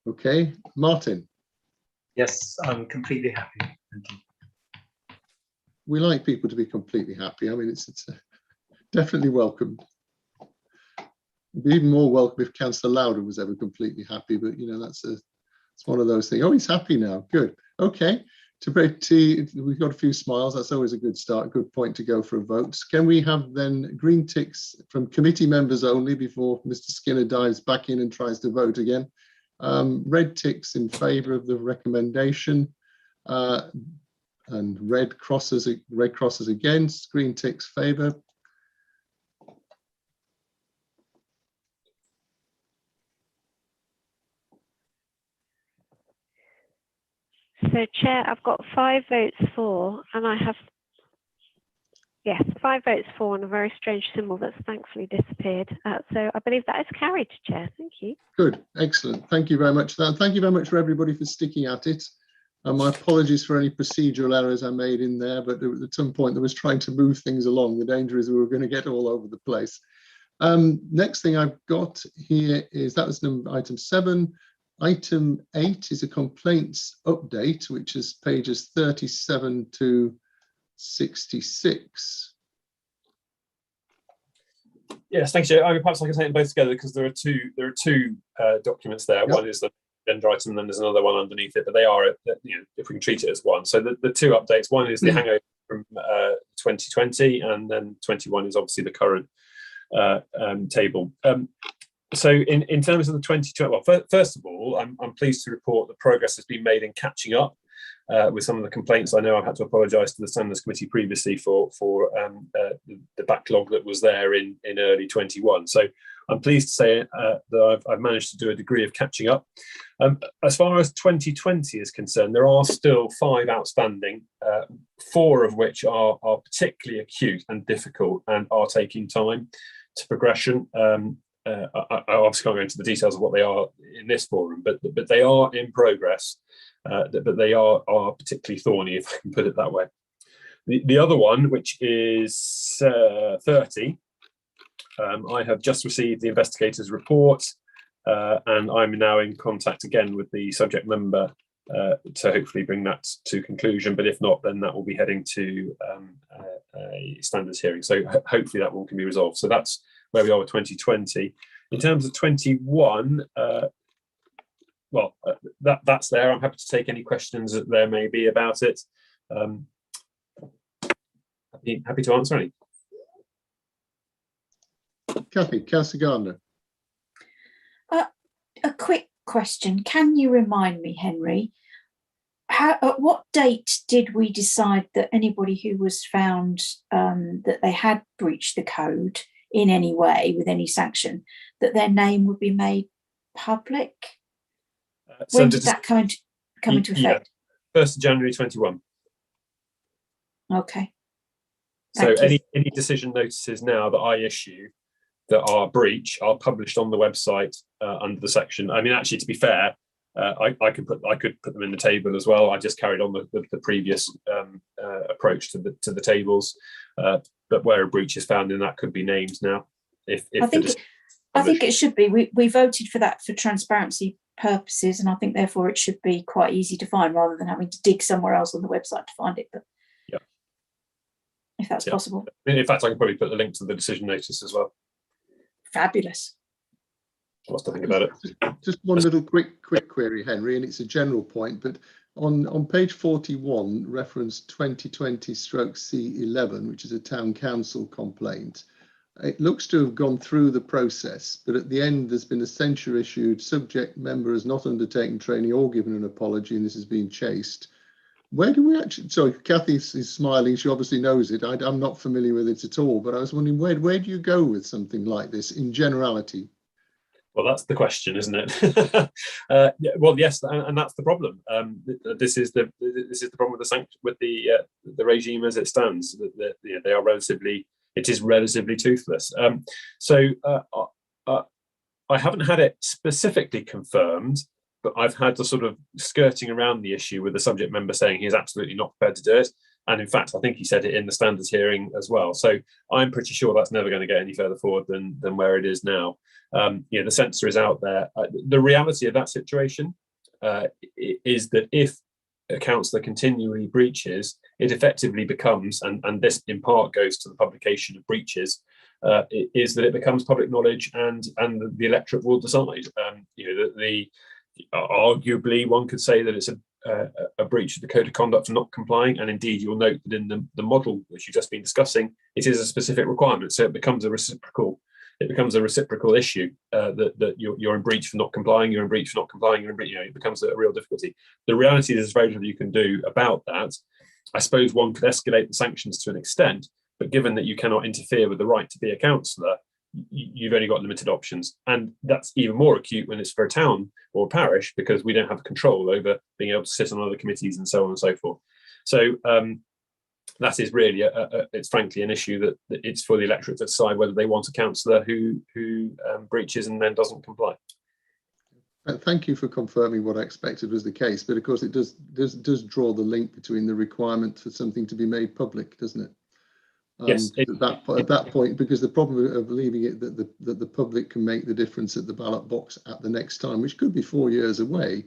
S1: Okay, Martin.
S5: Yes, I'm completely happy. Thank you.
S1: We like people to be completely happy. I mean, it's definitely welcomed. It'd be even more welcome if Councillor Lauder was ever completely happy, but you know, it's one of those things. Oh, he's happy now. Good. Okay. We've got a few smiles. That's always a good start, good point to go for a vote. Can we have then green ticks from committee members only before Mr. Skinner dives back in and tries to vote again? Red ticks in favour of the recommendation, and red crosses against. Green ticks favour.
S2: So, Chair, I've got 5 votes for, and I have, yes, 5 votes for, and a very strange symbol that's thankfully disappeared. So I believe that is carried, Chair. Thank you.
S1: Good, excellent. Thank you very much for that. Thank you very much for everybody for sticking at it. My apologies for any procedural errors I made in there, but at some point I was trying to move things along. The danger is we were going to get all over the place. Next thing I've got here is, that was item 7. Item 8 is a complaints update, which is pages 37 to 66.
S6: Yes, thanks, Joe. I mean, perhaps I can take them both together because there are two documents there. Yep. One is the agenda item, and then there's another one underneath it. But they are, you know, if we can treat it as one. So the two updates. One is the hangover from 2020, and then 21 is obviously the current table. So in terms of the 2020, well, first of all, I'm pleased to report that progress has been made in catching up with some of the complaints. I know I've had to apologise to the Standards Committee previously for the backlog that was there in early 21. So I'm pleased to say that I've managed to do a degree of catching up. As far as 2020 is concerned, there are still 5 outstanding, 4 of which are particularly acute and difficult and are taking time to progression. I obviously can't go into the details of what they are in this forum, but they are in progress, but they are particularly thorny, if I can put it that way. The other one, which is 30, I have just received the investigator's report, and I'm now in contact again with the subject member to hopefully bring that to conclusion. But if not, then that will be heading to a standards hearing. So hopefully that one can be resolved. So that's where we are with 2020. In terms of 21, that's there. I'm happy to take any questions that there may be about it. Happy to answer any.
S1: Kathy, Councillor Gardner.
S8: A quick question. Can you remind me, Henry, at what date did we decide that anybody who was found that they had breached the code in any way with any sanction, that their name would be made public? When did that come into effect?
S6: 1st of January 21.
S8: Okay.
S6: So
S8: Thank you.
S6: any decision notices now that I issue that are breach are published on the website under the section. I mean, actually, to be fair, I could put them in the table as well. I just carried on the previous approach to the tables, but where a breach is found in that could be named now.
S8: I think it should be. We voted for that for transparency purposes, and I think therefore it should be quite easy to find rather than having to dig somewhere else on the website to find it. But
S6: yeah,
S8: if that's possible.
S6: In fact, I can probably put the link to the decision notice as well.
S8: Fabulous.
S6: What's to think about it?
S1: Just one little quick query, Henry, and it's a general point, but on page 41, reference 2020/C11, which is a town council complaint, it looks to have gone through the process, but at the end there's been a censure issued. Subject member has not undertaken training or given an apology, and this has been chased. Where do we actually? Sorry, Kathy is smiling. She obviously knows it. I'm not familiar with it at all, but I was wondering where do you go with something like this in generality?
S6: Well, that's the question, isn't it? Yeah, well, yes, and that's the problem. This is the problem with the regime as it stands. They are relatively. It is relatively toothless. I haven't had it specifically confirmed, but I've had the sort of skirting around the issue with the subject member saying he's absolutely not prepared to do it. And in fact, I think he said it in the standards hearing as well. So I'm pretty sure that's never going to get any further forward than where it is now. The censor is out there. The reality of that situation is that if a councillor continually breaches, it effectively becomes, and this in part goes to the publication of breaches, is that it becomes public knowledge, and the electorate will decide. Arguably, one could say that it's a breach of the code of conduct for not complying, and indeed you'll note that in the model which you've just been discussing, it is a specific requirement, so it becomes a reciprocal issue that you're in breach for not complying, you're in breach for not complying, you're in breach, it becomes a real difficulty. The reality is there's very little you can do about that. I suppose one could escalate the sanctions to an extent, but given that you cannot interfere with the right to be a councillor, you've only got limited options. And that's even more acute when it's for a town or a parish, because we don't have control over being able to sit on other committees and so on and so forth. So that is really, it's frankly an issue that it's for the electorate to decide whether they want a councillor who breaches and then doesn't comply.
S1: Thank you for confirming what I expected was the case, but of course it does draw the link between the requirement for something to be made public, doesn't it?
S6: Yes.
S1: At that point, because the problem of leaving it that the public can make the difference at the ballot box at the next time, which could be 4 years away,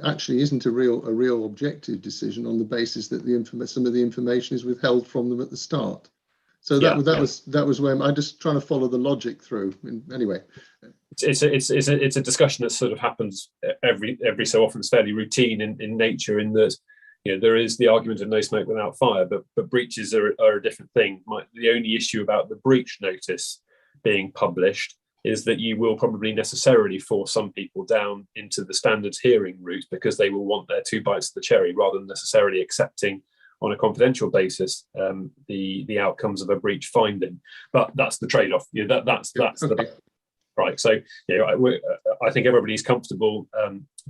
S1: actually isn't a real objective decision on the basis that some of the information is withheld from them at the start. So that was where I'm just trying to follow the logic through. Anyway,
S6: it's a discussion that sort of happens every so often. It's fairly routine in nature, in that there is the argument of no smoke without fire, but breaches are a different thing. The only issue about the breach notice being published is that you will probably necessarily force some people down into the standards hearing route, because they will want their 2 bites of the cherry rather than necessarily accepting on a confidential basis the outcomes of a breach finding. But that's the trade-off. That's the right. So I think everybody's comfortable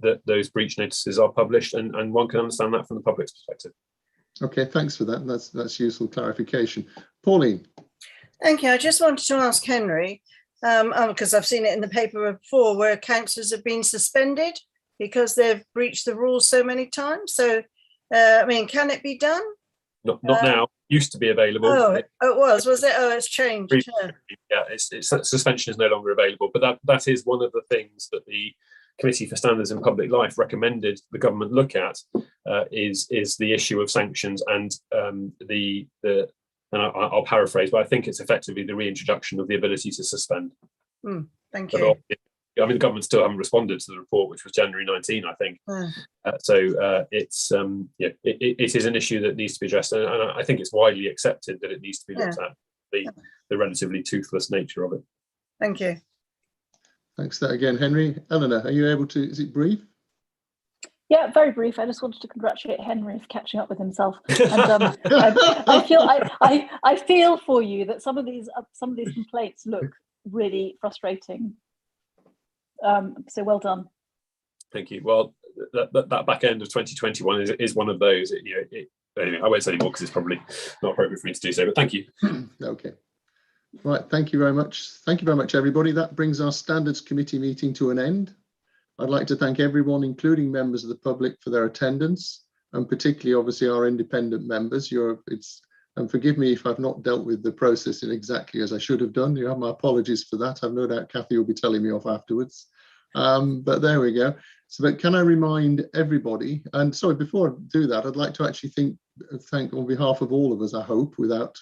S6: that those breach notices are published, and one can understand that from the public's perspective.
S1: Okay, thanks for that. That's useful clarification. Pauline.
S4: Thank you. I just wanted to ask Henry, because I've seen it in the paper before, where councillors have been suspended because they've breached the rules so many times. So, can it be done?
S6: Not now. Used to be available.
S4: Oh, it was it? Oh, it's changed.
S6: Yeah, suspension is no longer available. But that is one of the things that the Committee for Standards in Public Life recommended the government look at, is the issue of sanctions and and I'll paraphrase, but I think it's effectively the reintroduction of the ability to suspend.
S4: Thank you.
S6: I mean, the government still haven't responded to the report, which was January 19, I think. It is an issue that needs to be addressed, and I think it's widely accepted that it needs to be looked at, the relatively toothless nature of it.
S4: Thank you.
S1: Thanks for that again, Henry. Eleanor, are you able to, is it brief?
S12: Yeah, very brief. I just wanted to congratulate Henry for catching up with himself. And I feel for you that some of these complaints look really frustrating. So well done.
S6: Thank you. Well, that back end of 2021 is one of those. anyway, I won't say any more because it's probably not appropriate for me to do so. But thank you.
S1: Okay. Right. Thank you very much. Thank you very much, everybody. That brings our Standards Committee meeting to an end. I'd like to thank everyone, including members of the public, for their attendance, and particularly, obviously, our independent members. And forgive me if I've not dealt with the process in exactly as I should have done. You have my apologies for that. I've no doubt Kathy will be telling me off afterwards. But there we go. So, but can I remind everybody, and sorry, before I do that, I'd like to actually thank on behalf of all of us, I hope, without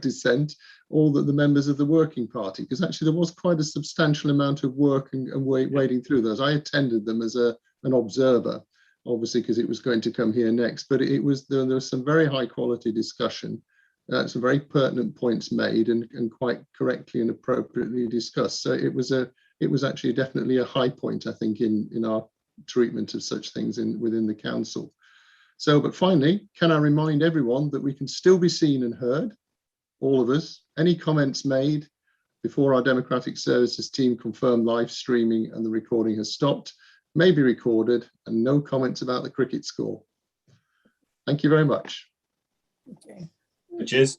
S1: dissent, all the members of the Working Party, because actually there was quite a substantial amount of work and wading through those. I attended them as an observer, obviously, because it was going to come here next, but there was some very high quality discussion, some very pertinent points made and quite correctly and appropriately discussed. So it was actually definitely a high point, I think, in our treatment of such things within the council. So, but finally, can I remind everyone that we can still be seen and heard, all of us. Any comments made before our Democratic Services team confirm live streaming and the recording has stopped may be recorded, and no comments about the cricket score. Thank you very much.
S4: Okay.
S6: Cheers.